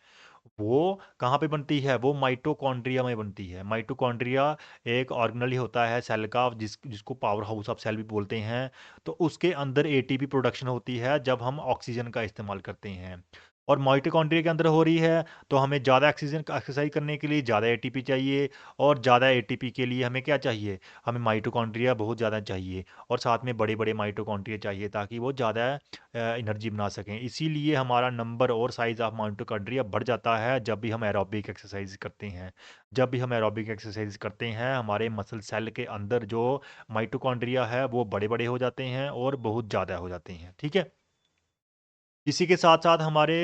वो कहाँ पे बनती है? वो माइटोकॉन्ड्रिया में बनती है। माइटोकॉन्ड्रिया एक ऑर्गेनेल ही होता है सेल का, जिसको पावर हाउस ऑफ सेल भी बोलते हैं। तो उसके अंदर एटीपी प्रोडक्शन होती है जब हम ऑक्सीजन का इस्तेमाल करते हैं। और माइटोकॉन्ड्रिया के अंदर हो रही है तो हमें ज़्यादा ऑक्सीजन का एक्सरसाइज करने के लिए ज़्यादा एटीपी चाहिए, और ज़्यादा एटीपी के लिए हमें क्या चाहिए? हमें माइटोकॉन्ड्रिया बहुत ज़्यादा चाहिए, और साथ में बड़े-बड़े माइटोकॉन्ड्रिया चाहिए ताकि वो ज़्यादा एनर्जी बना सकें। इसीलिए हमारा नंबर और साइज़ ऑफ माइटोकॉन्ड्रिया बढ़ जाता है जब भी हम एरोबिक एक्सरसाइज करते हैं। जब भी हम एरोबिक एक्सरसाइज करते हैं हमारे मसल सेल के अंदर जो माइटोकॉन्ड्रिया है वो बड़े-बड़े हो जाते हैं और बहुत ज़्यादा हो जाते हैं। ठीक है? इसी के साथ-साथ हमारे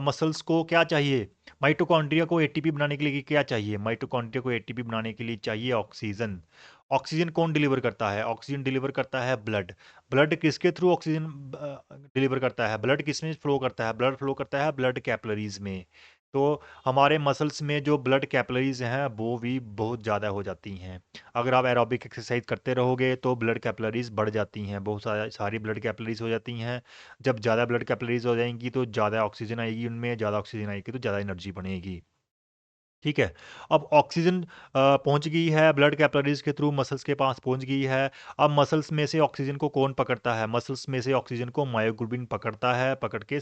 मसल्स को क्या चाहिए? माइटोकॉन्ड्रिया को एटीपी बनाने के लिए क्या चाहिए? माइटोकॉन्ड्रिया को एटीपी बनाने के लिए चाहिए ऑक्सीजन। ऑक्सीजन कौन डिलीवर करता है? ऑक्सीजन डिलीवर करता है ब्लड। ब्लड किसके थ्रू ऑक्सीजन डिलीवर करता है? ब्लड किसमें फ्लो करता है? ब्लड फ्लो करता है ब्लड कैपिलरीज़ में। तो हमारे मसल्स में जो ब्लड कैपिलरीज़ हैं, वो भी बहुत ज़्यादा हो जाती हैं। अगर आप एरोबिक एक्सरसाइज करते रहोगे, तो ब्लड कैपिलरीज़ बढ़ जाती हैं, बहुत सारी ब्लड कैपिलरीज़ हो जाती हैं। जब ज़्यादा ब्लड कैपिलरीज़ हो जाएँगी तो ज़्यादा ऑक्सीजन आएगी उनमें, ज़्यादा ऑक्सीजन आएगी तो ज़्यादा एनर्जी बनेगी। ठीक है? अब ऑक्सीजन पहुँच गई है ब्लड कैपिलरीज़ के थ्रू मसल्स के पास पहुँच गई है। अब मसल्स में से ऑक्सीजन को कौन पकड़ता है? मसल्स में से ऑक्सीजन को मायोग्लोबिन पकड़ता है, पकड़ के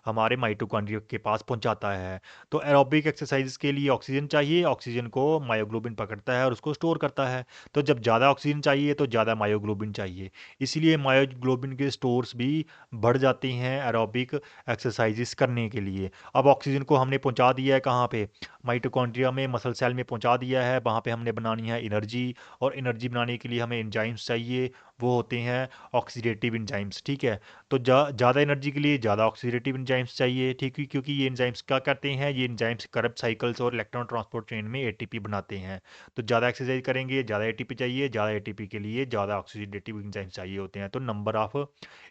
हमारे माइटोकॉन्ड्रिया के पास पहुँचाता है। तो एरोबिक एक्सरसाइज़ के लिए ऑक्सीजन चाहिए, ऑक्सीजन को मायोग्लोबिन पकड़ता है और उसको स्टोर करता है। तो जब ज़्यादा ऑक्सीजन चाहिए तो ज़्यादा मायोग्लोबिन चाहिए। इसीलिए मायोग्लोबिन के स्टोर्स भी बढ़ जाते हैं एरोबिक एक्सरसाइज़ेज़ करने के लिए। अब ऑक्सीजन को हमने पहुँचा दिया है कहाँ पे? माइटोकॉन्ड्रिया में, मसल सेल में पहुंचा दिया है, वहाँ पे हमने बनानी है एनर्जी, और एनर्जी बनाने के लिए हमें एंजाइम्स चाहिए, वो होते हैं ऑक्सीडेटिव एंजाइम्स। ठीक है? तो ज़्यादा एनर्जी के लिए ज़्यादा ऑक्सीडेटिव एंजाइम्स चाहिए, ठीक है? क्योंकि ये एंजाइम्स क्या करते हैं, ये एंजाइम्स करप्ट साइकिल्स और इलेक्ट्रॉन ट्रांसपोर्ट चेन में एटीपी बनाते हैं। तो ज़्यादा एक्सरसाइज करेंगे, ज़्यादा एटीपी चाहिए, ज़्यादा एटीपी के लिए ज़्यादा ऑक्सीडेटिव एंजाइम्स चाहिए होते हैं, तो नंबर ऑफ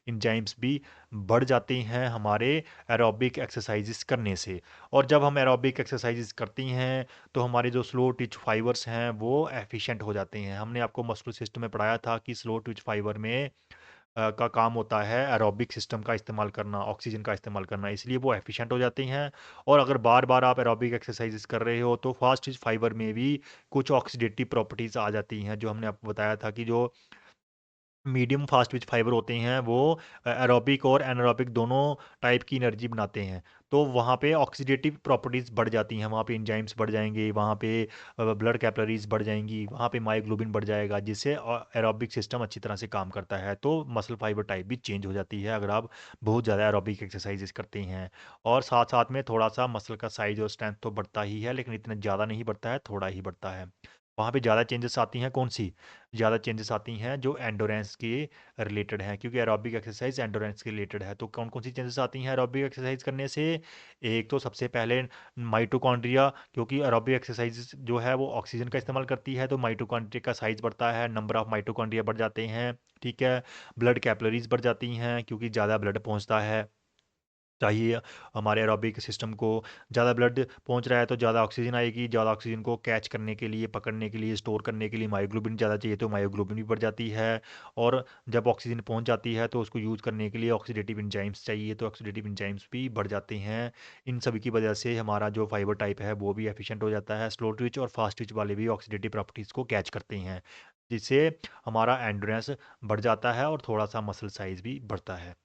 एंजाइम्स भी बढ़ जाते हैं हमारे एरोबिक एक्सरसाइजेस करने से। और जब हम एरोबिक एक्सरसाइजेस करती हैं तो हमारे जो स्लो ट्विच फाइबर्स हैं वो एफिशिएंट हो जाते हैं। हमने आपको मस्कुलर सिस्टम में पढ़ाया था कि स्लो ट्विच फाइबर में का काम होता है एरोबिक सिस्टम का इस्तेमाल करना, ऑक्सीजन का इस्तेमाल करना, इसलिए वो एफिशिएंट हो जाते हैं। और अगर बार-बार आप एरोबिक एक्सरसाइजेस कर रहे हो तो फास्ट ट्विच फाइबर में भी कुछ ऑक्सीडेटिव प्रॉपर्टीज़ आ जाती हैं, जो हमने आपको बताया था कि जो मीडियम फास्ट ट्विच फाइबर होते हैं वो एरोबिक और एनारोबिक दोनों टाइप की एनर्जी बनाते हैं। तो वहाँ पे ऑक्सीडेटिव प्रॉपर्टीज़ बढ़ जाती हैं, वहाँ पे एंजाइम्स बढ़ जाएँगे, वहाँ पे ब्लड कैपिलरीज़ बढ़ जाएँगी, वहाँ पे मायोग्लोबिन बढ़ जाएगा, जिससे एरोबिक सिस्टम अच्छी तरह से काम करता है। तो मसल फाइबर टाइप भी चेंज हो जाती है अगर आप बहुत ज़्यादा एरोबिक एक्सरसाइज़ेज़ करते हैं। और साथ-साथ में थोड़ा-सा मसल का साइज़ और स्ट्रेंथ तो बढ़ता ही है, लेकिन इतना ज़्यादा नहीं बढ़ता है, थोड़ा ही बढ़ता है। वहाँ पे ज़्यादा चेंजेस आती हैं कौन-सी? ज़्यादा चेंजेस आती हैं जो एंडोरेंस के रिलेटेड हैं, क्योंकि एरोबिक एक्सरसाइज एंडोरेंस के रिलेटेड है। तो कौन-कौन सी चेंजेस आती हैं एरोबिक एक्सरसाइज करने से? एक तो सबसे पहले माइटोकॉन्ड्रिया, क्योंकि एरोबिक एक्सरसाइज जो है वो ऑक्सीजन का इस्तेमाल करती है, तो माइटोकॉन्ड्रिया का साइज़ बढ़ता है, नंबर ऑफ माइटोकॉन्ड्रिया बढ़ जाते हैं, ठीक है? ब्लड कैपिलरीज़ बढ़ जाती हैं क्योंकि ज़्यादा ब्लड पहुँचता है। चाहिए हमारे एरोबिक सिस्टम को। ज़्यादा ब्लड पहुंच रहा है तो ज़्यादा ऑक्सीजन आएगी, ज़्यादा ऑक्सीजन को कैच करने के लिए, पकड़ने के लिए, स्टोर करने के लिए मायोग्लोबिन ज़्यादा चाहिए तो मायोग्लोबिन भी बढ़ जाती है। और जब ऑक्सीजन पहुंच जाती है तो उसको यूज़ करने के लिए ऑक्सीडेटिव एंजाइम्स चाहिए, तो ऑक्सीडेटिव एंजाइम्स भी बढ़ जाते हैं। इन सभी की वजह से हमारा जो फाइबर टाइप है वो भी एफिशिएंट हो जाता है। स्लो ट्विच और फास्ट ट्विच वाले भी ऑक्सीडेटिव प्रॉपर्टीज़ को कैच करते हैं, जिससे हमारा एंड्योरेंस बढ़ जाता है और थोड़ा सा मसल साइज भी बढ़ता है।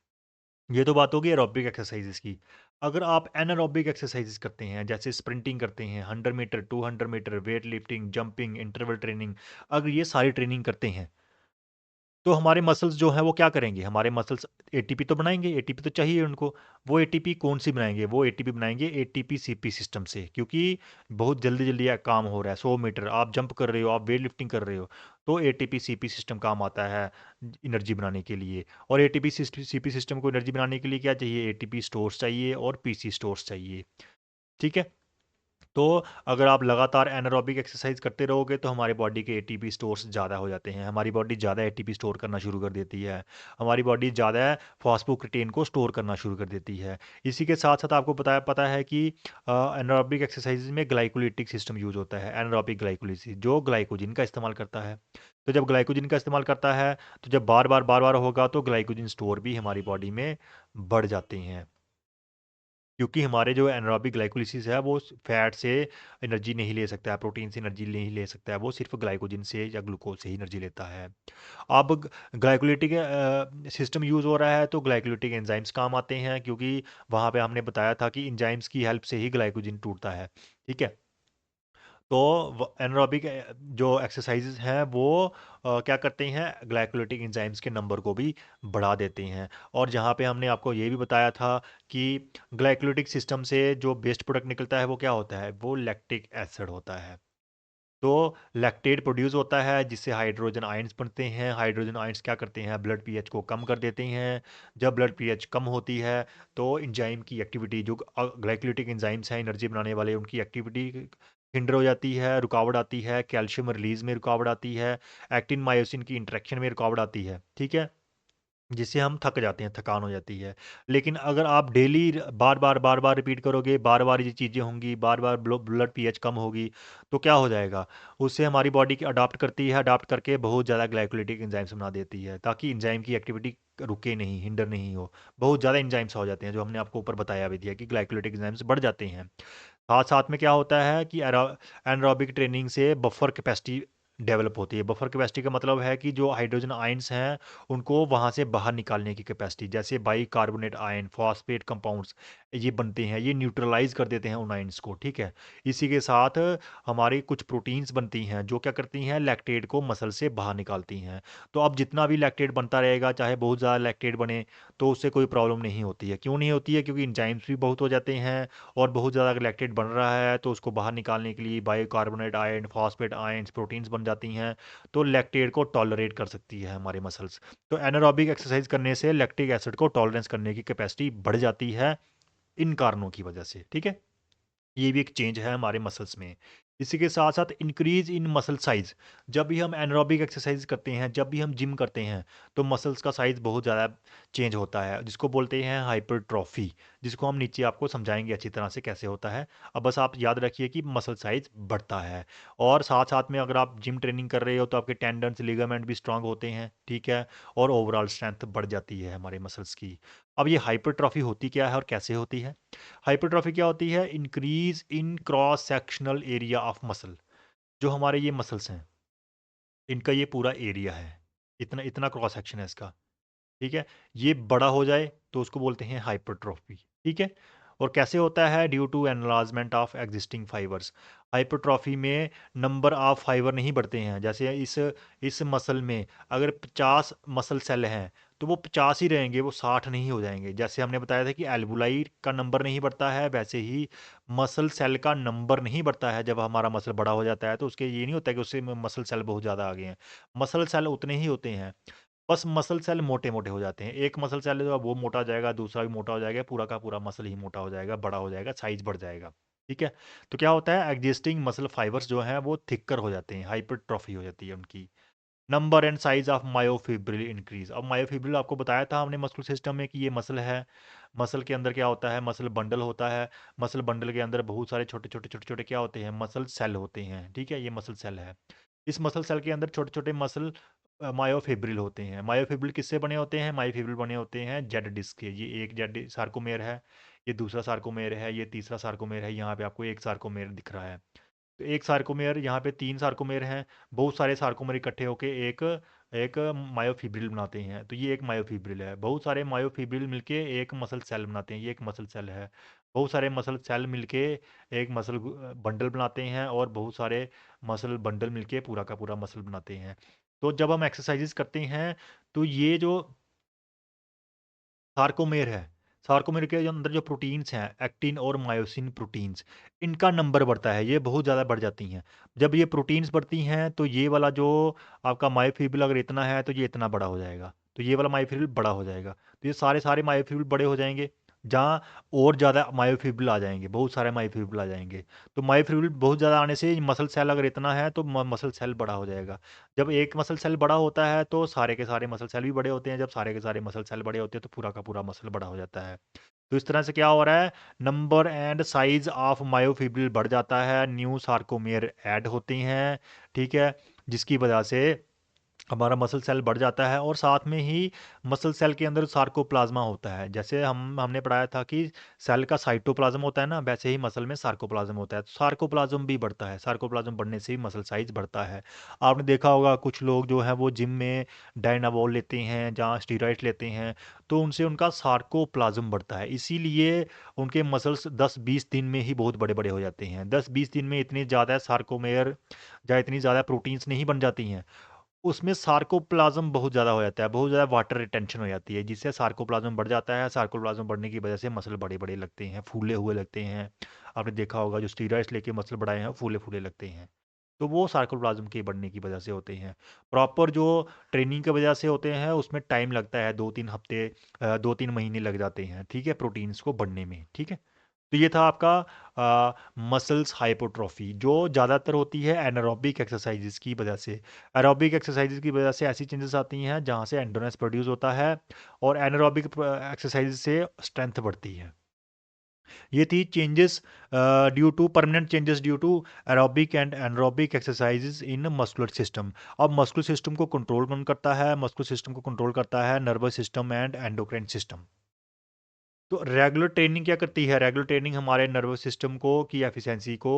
ये तो बात होगी एरोबिक एक्सरसाइजेस की। अगर आप एनारोबिक एक्सरसाइजेस करते हैं, जैसे स्प्रिंटिंग करते हैं, 100 metre, 200 metre, weight lifting, jumping, interval training, अगर ये सारी ट्रेनिंग करते हैं तो हमारे मसल्स जो हैं वो क्या करेंगे? हमारे मसल्स एटीपी तो बनाएँगे, एटीपी तो चाहिए उनको। वो एटीपी कौन-सी बनाएँगे? वो एटीपी बनाएँगे एटीपी-सीपी सिस्टम से, क्योंकि बहुत जल्दी-जल्दी काम हो रहा है। 100 मीटर आप जंप कर रहे हो, आप वेट लिफ्टिंग कर रहे हो, तो एटीपी-सीपी सिस्टम काम आता है एनर्जी बनाने के लिए। और एटीपी-सीपी सिस्टम को एनर्जी बनाने के लिए क्या चाहिए? एटीपी स्टोर्स चाहिए और पीसी स्टोर्स चाहिए। ठीक है? तो अगर आप लगातार एनारोबिक एक्सरसाइज करते रहोगे तो हमारी बॉडी के एटीपी स्टोर्स ज़्यादा हो जाते हैं, हमारी बॉडी ज़्यादा एटीपी स्टोर करना शुरू कर देती है, हमारी बॉडी ज़्यादा फॉस्फोक्रिटेन को स्टोर करना शुरू कर देती है। इसी के साथ साथ आपको पता है कि एनारोबिक एक्सरसाइज में ग्लाइकोलिटिक सिस्टम यूज होता है, एनारोबिक ग्लाइकोलिसिस जो ग्लाइकोजिन का इस्तेमाल करता है। तो जब ग्लाइकोजिन का इस्तेमाल करता है तो जब बार बार होगा तो ग्लाइकोजिन स्टोर भी हमारी बॉडी में बढ़ जाते हैं, क्योंकि हमारे जो एनारोबिक ग्लाइकोलिसिस है वो फैट से एनर्जी नहीं ले सकता है, प्रोटीन से एनर्जी नहीं ले सकता है, वो सिर्फ ग्लाइकोजन से या ग्लूकोज से ही एनर्जी लेता है। अब ग्लाइकोलिटिक सिस्टम यूज़ हो रहा है तो ग्लाइकोलिटिक एंजाइम्स काम आते हैं, क्योंकि वहाँ पे हमने बताया था कि एंजाइम्स की हेल्प से ही ग्लाइकोजन टूटता है। ठीक है? तो एनारोबिक जो एक्सरसाइजेज हैं वो क्या करते हैं, ग्लाइकोलिटिक एंजाइम्स के नंबर को भी बढ़ा देते हैं। और जहाँ पे हमने आपको ये भी बताया था कि ग्लाइकोलिटिक सिस्टम से जो बेस्ट प्रोडक्ट निकलता है वो क्या होता है, वो लैक्टिक एसिड होता है। तो लैक्टेट प्रोड्यूस होता है जिससे हाइड्रोजन आयंस बनते हैं। हाइड्रोजन आयंस क्या करते हैं, ब्लड पीएच को कम कर देते हैं। जब ब्लड पीएच कम होती है तो एंजाइम की एक्टिविटी, जो ग्लाइकोलिटिक एंजाइम्स हैं एनर्जी बनाने वाले, उनकी एक्टिविटी हिंडर हो जाती है, रुकावट आती है, कैल्शियम रिलीज में रुकावट आती है, एक्टिन मायोसिन की इंटरेक्शन में रुकावट आती है। ठीक है? जिससे हम थक जाते हैं, थकान हो जाती है। लेकिन अगर आप डेली बार-बार रिपीट करोगे, बार-बार ये चीज़ें होंगी, बार-बार ब्लड पीएच कम होगी, तो क्या हो जाएगा? उससे हमारी बॉडी की अडॉप्ट करती है, अडॉप्ट करके बहुत ज़्यादा ग्लाइकोलिटिक एंजाइम्स बना देती है, ताकि एंजाइम की एक्टिविटी रुके नहीं, हिंडर नहीं हो। बहुत ज़्यादा एंजाइम्स हो जाते हैं, जो हमने आपको ऊपर बताया भी दिया कि ग्लाइकोलिटिक एंजाइम्स बढ़ जाते हैं। साथ-साथ में क्या होता है कि एनारोबिक ट्रेनिंग से बफर कैपेसिटी डेवलप होती है। बफर कैपेसिटी का मतलब है कि जो हाइड्रोजन आयन्स हैं, उनको वहाँ से बाहर निकालने की कैपेसिटी, जैसे बाइकार्बोनेट आयन, फॉस्फेट कंपाउंड्स ये बनते हैं, ये न्यूट्रलाइज़ कर देते हैं उन आयन्स को, ठीक है? इसी के साथ हमारी कुछ प्रोटीन्स बनती हैं, जो क्या करती हैं, लैक्टेट को मसल से बाहर निकालती हैं। तो अब जितना भी लैक्टेट बनता रहेगा, चाहे बहुत ज़्यादा लैक्टेट बने, तो उससे कोई प्रॉब्लम नहीं होती है। क्यों नहीं होती है? क्योंकि एंजाइम्स भी बहुत हो जाते हैं और बहुत ज़्यादा अगर लैक्टेट बन रहा है तो उसको बाहर निकालने के लिए bicarbonate ion, phosphate ions, proteins बन जाती हैं, तो लैक्टेट को टॉलरेट कर सकती है हमारे मसल्स। तो एनारोबिक एक्सरसाइज करने से लैक्टिक एसिड को टॉलरेंस करने की कैपेसिटी बढ़ जाती है, इन कारणों की वजह से। ठीक है? ये भी एक चेंज है हमारे मसल्स में। इसी के साथ-साथ इंक्रीज़ इन मसल साइज़। जब भी हम एनारोबिक एक्सरसाइज़ करते हैं, जब भी हम जिम करते हैं, तो मसल्स का साइज़ बहुत ज़्यादा चेंज होता है, जिसको बोलते हैं हाइपरट्रॉफी, जिसको हम नीचे आपको समझाएँगे अच्छी तरह से कैसे होता है। अब बस आप याद रखिए कि मसल साइज़ बढ़ता है। और साथ-साथ में अगर आप जिम ट्रेनिंग कर रहे हो, तो आपके टेंडन्स, लिगामेंट भी स्ट्रॉन्ग होते हैं, ठीक है? और ओवरऑल स्ट्रेंथ बढ़ जाती है हमारे मसल्स की। अब ये हाइपरट्रॉफी होती क्या है और कैसे होती है? हाइपरट्रॉफी क्या होती है, increase in cross sectional area of muscle. जो हमारे ये मसल्स हैं, इनका ये पूरा एरिया है, इतना इतना क्रॉस सेक्शन है इसका। ठीक है? ये बड़ा हो जाए तो उसको बोलते हैं हाइपरट्रॉफी। ठीक है? और कैसे होता है, due to enlargement of existing fibres. Hypertrophy में नंबर ऑफ फाइबर नहीं बढ़ते हैं। जैसे इस मसल में अगर 50 मसल सेल हैं तो वो 50 ही रहेंगे, वो 60 नहीं हो जाएंगे। जैसे हमने बताया था कि एल्बुलाई का नंबर नहीं बढ़ता है, वैसे ही मसल सेल का नंबर नहीं बढ़ता है। जब हमारा मसल बड़ा हो जाता है तो उसके ये नहीं होता कि उससे मसल सेल बहुत ज़्यादा आ गए हैं। मसल सेल उतने ही होते हैं, बस मसल सेल मोटे-मोटे हो जाते हैं। एक मसल सेल जो है वो मोटा हो जाएगा, दूसरा भी मोटा हो जाएगा, पूरा का पूरा मसल ही मोटा हो जाएगा, बड़ा हो जाएगा, साइज़ बढ़ जाएगा। ठीक है? तो क्या होता है, एक्जिस्टिंग मसल फाइबर्स जो हैं वो थिकर हो जाते हैं, हाइपरट्रॉफी हो जाती है उनकी। Number and size of myofibril increase. अब मायोफिब्रिल आपको बताया था हमने मस्कुलर सिस्टम में कि ये मसल है। मसल के अंदर क्या होता है, मसल बंडल होता है। मसल बंडल के अंदर बहुत सारे छोटे छोटे छोटे छोटे क्या होते हैं, मसल सेल होते हैं। ठीक है, ये मसल सेल है। इस मसल सेल के अंदर छोटे छोटे मसल मायोफिब्रिल होते हैं। मायोफिब्रिल किससे बने होते हैं, मायोफिब्रिल बने होते हैं जेड डिस्क के। ये एक जेड सार्कोमेर है, ये दूसरा सार्कोमेर है, ये तीसरा सार्कोमेर है। यहाँ पे आपको एक सार्कोमेर दिख रहा है। तो एक सार्कोमेयर, यहाँ पे 3 सार्कोमेयर हैं। बहुत सारे सार्कोमेयर इकट्ठे होके एक एक मायोफिब्रिल बनाते हैं। तो ये एक मायोफिब्रिल है। बहुत सारे मायोफिब्रिल मिलके एक मसल सेल बनाते हैं। ये एक मसल सेल है। बहुत सारे मसल सेल मिलके एक मसल बंडल बनाते हैं, और बहुत सारे मसल बंडल मिलके पूरा का पूरा मसल बनाते हैं। तो जब हम एक्सरसाइजेस करते हैं, तो ये जो सार्कोमेर है, सार्कोमेर के अंदर जो प्रोटीन्स हैं, एक्टिन और मायोसिन प्रोटीन्स, इनका नंबर बढ़ता है। ये बहुत ज़्यादा बढ़ जाती हैं। जब ये प्रोटीन्स बढ़ती हैं, तो ये वाला जो आपका मायोफिब्रिल अगर इतना है, तो ये इतना बड़ा हो जाएगा। तो ये वाला मायोफिब्रिल बड़ा हो जाएगा। तो ये सारे सारे मायोफिब्रिल बड़े हो जाएंगे। जहाँ और ज़्यादा मायोफिब्रिल आ जाएंगे, बहुत सारे मायोफिब्रिल आ जाएंगे। तो मायोफिब्रिल बहुत ज़्यादा आने से मसल सेल अगर इतना है, तो मसल सेल बड़ा हो जाएगा। जब एक मसल सेल बड़ा होता है, तो सारे के सारे मसल सेल भी बड़े होते हैं। जब सारे के सारे मसल सेल बड़े होते हैं, तो पूरा का पूरा मसल बड़ा हो जाता है। तो इस तरह से क्या हो रहा है, number and size of myofibril बढ़ जाता है, न्यू सार्कोमेयर ऐड होते हैं। ठीक है, जिसकी वजह से हमारा मसल सेल बढ़ जाता है। और साथ में ही मसल सेल के अंदर सार्कोप्लाज्मा होता है। जैसे हमने पढ़ाया था कि सेल का साइटोप्लाज्म होता है ना, वैसे ही मसल में सार्कोप्लाज्म होता है। तो सार्कोप्लाज्म भी बढ़ता है। सार्कोप्लाज्म बढ़ने से ही मसल साइज बढ़ता है। आपने देखा होगा कुछ लोग जो हैं वो जिम में डायनाबॉल लेते हैं, जहाँ स्टीरॉइड्स लेते हैं, तो उनसे उनका सार्कोप्लाज्म बढ़ता है। इसीलिए उनके मसल्स 10-20 दिन में ही बहुत बड़े बड़े हो जाते हैं। 10-20 दिन में इतनी ज़्यादा सार्कोमेयर या इतनी ज़्यादा प्रोटीन्स नहीं बन जाती हैं। उसमें सार्कोप्लाज़्म बहुत ज़्यादा हो जाता है, बहुत ज़्यादा वाटर रिटेंशन हो जाती है, जिससे सार्कोप्लाज़्म बढ़ जाता है। सार्कोप्लाज़्म बढ़ने की वजह से मसल बड़े-बड़े लगते हैं, फूले हुए लगते हैं। आपने देखा होगा जो स्टीरॉइड्स लेके मसल बढ़ाए हैं, फूले-फूले लगते हैं। तो वो सार्कोप्लाज़्म के बढ़ने की वजह से होते हैं। प्रॉपर जो ट्रेनिंग की वजह से होते हैं, उसमें टाइम लगता है, 2-3 हफ्ते 2-3 महीने लग जाते हैं, ठीक है, प्रोटीन्स को बढ़ने में, ठीक है। तो ये था आपका मसल्स हाइपोट्रोफी, जो ज़्यादातर होती है एनारोबिक एक्सरसाइजेज की वजह से। एरोबिक एक्सरसाइजेज की वजह से ऐसी चेंजेस आती हैं जहाँ से एंडोरेंस प्रोड्यूस होता है, और एनारोबिक एक्सरसाइज से स्ट्रेंथ बढ़ती है। ये थी changes due to permanent changes due to aerobic and anaerobic exercises in muscular system. अब मस्कुलर सिस्टम को कंट्रोल कौन करता है, मस्कुलर सिस्टम को कंट्रोल करता है nervous system and endocrine system. तो रेगुलर ट्रेनिंग क्या करती है, रेगुलर ट्रेनिंग हमारे नर्वस सिस्टम को की एफिशिएंसी को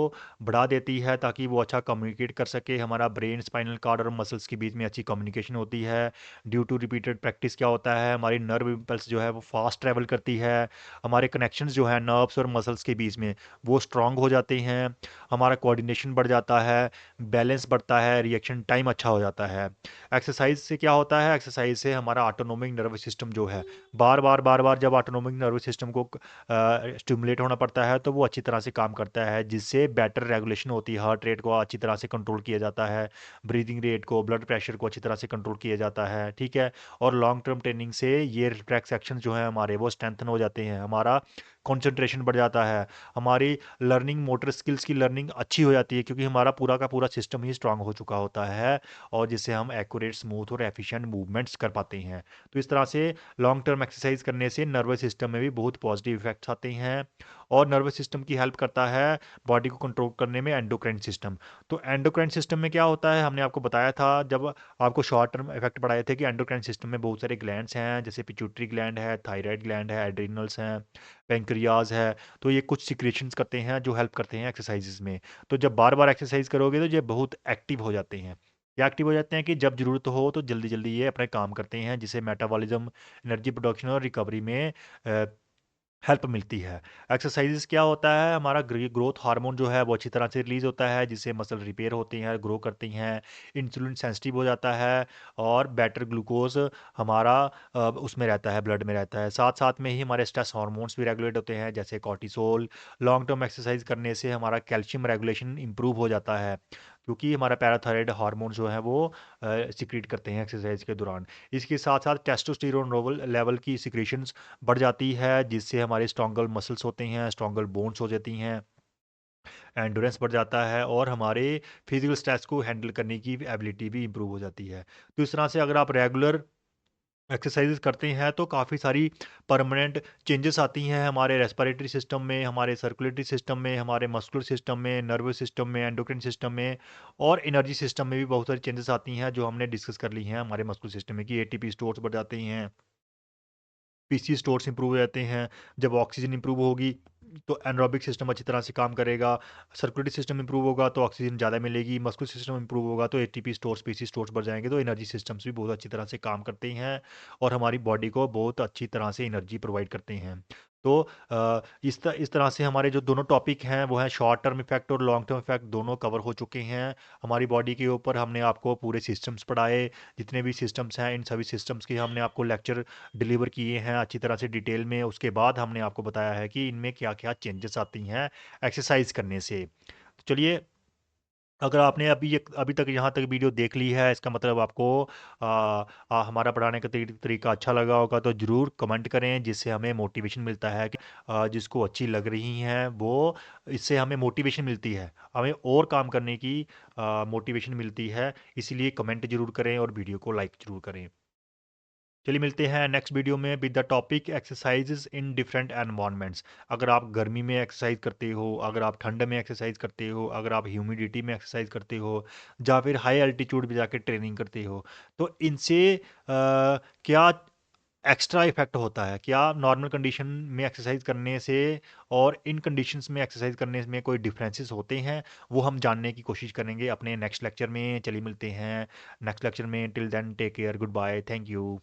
बढ़ा देती है, ताकि वो अच्छा कम्युनिकेट कर सके। हमारा ब्रेन, स्पाइनल कार्ड और मसल्स के बीच में अच्छी कम्युनिकेशन होती है। ड्यू टू रिपीटेड प्रैक्टिस क्या होता है, हमारी नर्व इम्पल्स जो है वो फास्ट ट्रैवल करती है। हमारे कनेक्शंस जो है नर्व्स और मसल्स के बीच में वो स्ट्रांग हो जाते हैं। हमारा कोऑर्डिनेशन बढ़ जाता है, बैलेंस बढ़ता है, रिएक्शन टाइम अच्छा हो जाता है। एक्सरसाइज से क्या होता है, एक्सरसाइज से हमारा ऑटोनोमिक नर्वस सिस्टम जो है, बार बार जब ऑटोनोमिक नर्वस सिस्टम को स्टिमुलेट होना पड़ता है, तो वो अच्छी तरह से काम करता है, जिससे बेटर रेगुलेशन होती है। हार्ट रेट को अच्छी तरह से कंट्रोल किया जाता है, ब्रीदिंग रेट को, ब्लड प्रेशर को अच्छी तरह से कंट्रोल किया जाता है, ठीक है। और लॉन्ग टर्म ट्रेनिंग से ये रिफ्लेक्स एक्शन जो है हमारे, वो स्ट्रेंथन हो जाते हैं। हमारा कंसंट्रेशन बढ़ जाता है, हमारी लर्निंग, मोटर स्किल्स की लर्निंग अच्छी हो जाती है, क्योंकि हमारा पूरा का पूरा सिस्टम ही स्ट्रांग हो चुका होता है, और जिससे हम एक्यूरेट, स्मूथ और एफिशिएंट मूवमेंट्स कर पाते हैं। तो इस तरह से लॉन्ग टर्म एक्सरसाइज करने से नर्वस सिस्टम में भी बहुत पॉजिटिव इफेक्ट्स आते हैं। और नर्वस सिस्टम की हेल्प करता है बॉडी को कंट्रोल करने में एंडोक्राइन सिस्टम। तो एंडोक्राइन सिस्टम में क्या होता है, हमने आपको बताया था जब आपको शॉर्ट टर्म इफेक्ट पढ़ाए थे, कि एंडोक्राइन सिस्टम में बहुत सारे ग्लैंड्स हैं, जैसे पिट्यूटरी ग्लैंड है, थायराइड ग्लैंड है, एड्रिनल्स हैं, पेंक्रियाज है। तो ये कुछ सिक्रेशंस करते हैं जो हेल्प करते हैं एक्सरसाइजेज में। तो जब बार बार एक्सरसाइज करोगे, तो ये बहुत एक्टिव हो जाते हैं। ये एक्टिव हो जाते हैं कि जब ज़रूरत हो तो जल्दी जल्दी ये अपने काम करते हैं, जिससे मेटाबॉलिज्म, एनर्जी प्रोडक्शन और रिकवरी में हेल्प मिलती है। एक्सरसाइजेस क्या होता है, हमारा ग्रोथ हार्मोन जो है वो अच्छी तरह से रिलीज होता है, जिससे मसल रिपेयर होती हैं, ग्रो करती हैं। इंसुलिन सेंसिटिव हो जाता है, और बेटर ग्लूकोज हमारा उसमें रहता है, ब्लड में रहता है। साथ साथ में ही हमारे स्ट्रेस हार्मोन्स भी रेगुलेट होते हैं, जैसे कॉर्टिसोल। लॉन्ग टर्म एक्सरसाइज करने से हमारा कैल्शियम रेगुलेशन इंप्रूव हो जाता है, क्योंकि हमारा पैराथायराइड हार्मोन जो है वो सिक्रीट करते हैं एक्सरसाइज के दौरान। इसके साथ साथ टेस्टोस्टेरोन लेवल लेवल की सिक्रीशंस बढ़ जाती है, जिससे हमारे स्ट्रॉन्गल मसल्स होते हैं, स्ट्रॉन्गल बोन्स हो जाती हैं। एंडोरेंस बढ़ जाता है और हमारे फिजिकल स्ट्रेस को हैंडल करने की एबिलिटी भी इंप्रूव हो जाती है। तो इस तरह से अगर आप रेगुलर एक्सरसाइज़ करते हैं तो काफ़ी सारी परमानेंट चेंजेस आती हैं हमारे रेस्पिरेटरी सिस्टम में, हमारे सर्कुलेटरी सिस्टम में, हमारे मस्कुलर सिस्टम में, नर्वस सिस्टम में, एंडोक्राइन सिस्टम में और एनर्जी सिस्टम में भी बहुत सारी चेंजेस आती हैं जो हमने डिस्कस कर ली हैं हमारे मस्कुलर सिस्टम में कि एटीपी स्टोर्स बढ़ जाते हैं, पीसी स्टोर्स इंप्रूव हो जाते हैं। जब ऑक्सीजन इंप्रूव होगी तो एनारोबिक सिस्टम अच्छी तरह से काम करेगा, सर्कुलेटरी सिस्टम इंप्रूव होगा तो ऑक्सीजन ज़्यादा मिलेगी, मस्कुलर सिस्टम इंप्रूव होगा तो एटीपी स्टोर्स, पीसी स्टोर्स बढ़ जाएँगे, तो एनर्जी सिस्टम्स भी बहुत अच्छी तरह से काम करते हैं और हमारी बॉडी को बहुत अच्छी तरह से एनर्जी प्रोवाइड करते हैं। तो इस तरह से हमारे जो दोनों टॉपिक हैं वो हैं शॉर्ट टर्म इफ़ेक्ट और लॉन्ग टर्म इफ़ेक्ट, दोनों कवर हो चुके हैं। हमारी बॉडी के ऊपर हमने आपको पूरे सिस्टम्स पढ़ाए, जितने भी सिस्टम्स हैं इन सभी सिस्टम्स की हमने आपको लेक्चर डिलीवर किए हैं अच्छी तरह से डिटेल में। उसके बाद हमने आपको बताया है कि इनमें क्या-क्या चेंजेस आती हैं एक्सरसाइज़ करने से। तो चलिए, अगर आपने अभी तक यहाँ तक वीडियो देख ली है, इसका मतलब आपको हमारा पढ़ाने का तरीका अच्छा लगा होगा, तो ज़रूर कमेंट करें, जिससे हमें मोटिवेशन मिलता है कि जिसको अच्छी लग रही हैं वो, इससे हमें मोटिवेशन मिलती है, हमें और काम करने की मोटिवेशन मिलती है। इसीलिए कमेंट ज़रूर करें और वीडियो को लाइक ज़रूर करें। चलिए मिलते हैं नेक्स्ट वीडियो में with the topic exercises in different environments. अगर आप गर्मी में एक्सरसाइज करते हो, अगर आप ठंड में एक्सरसाइज करते हो, अगर आप ह्यूमिडिटी में एक्सरसाइज करते हो या फिर हाई एल्टीट्यूड पे जाके ट्रेनिंग करते हो, तो इनसे क्या एक्स्ट्रा इफेक्ट होता है? क्या नॉर्मल कंडीशन में एक्सरसाइज करने से और इन कंडीशंस में एक्सरसाइज करने में कोई डिफरेंसेस होते हैं? वो हम जानने की कोशिश करेंगे अपने नेक्स्ट लेक्चर में। चलिए मिलते हैं नेक्स्ट लेक्चर में। Till then take care, good bye, thank you.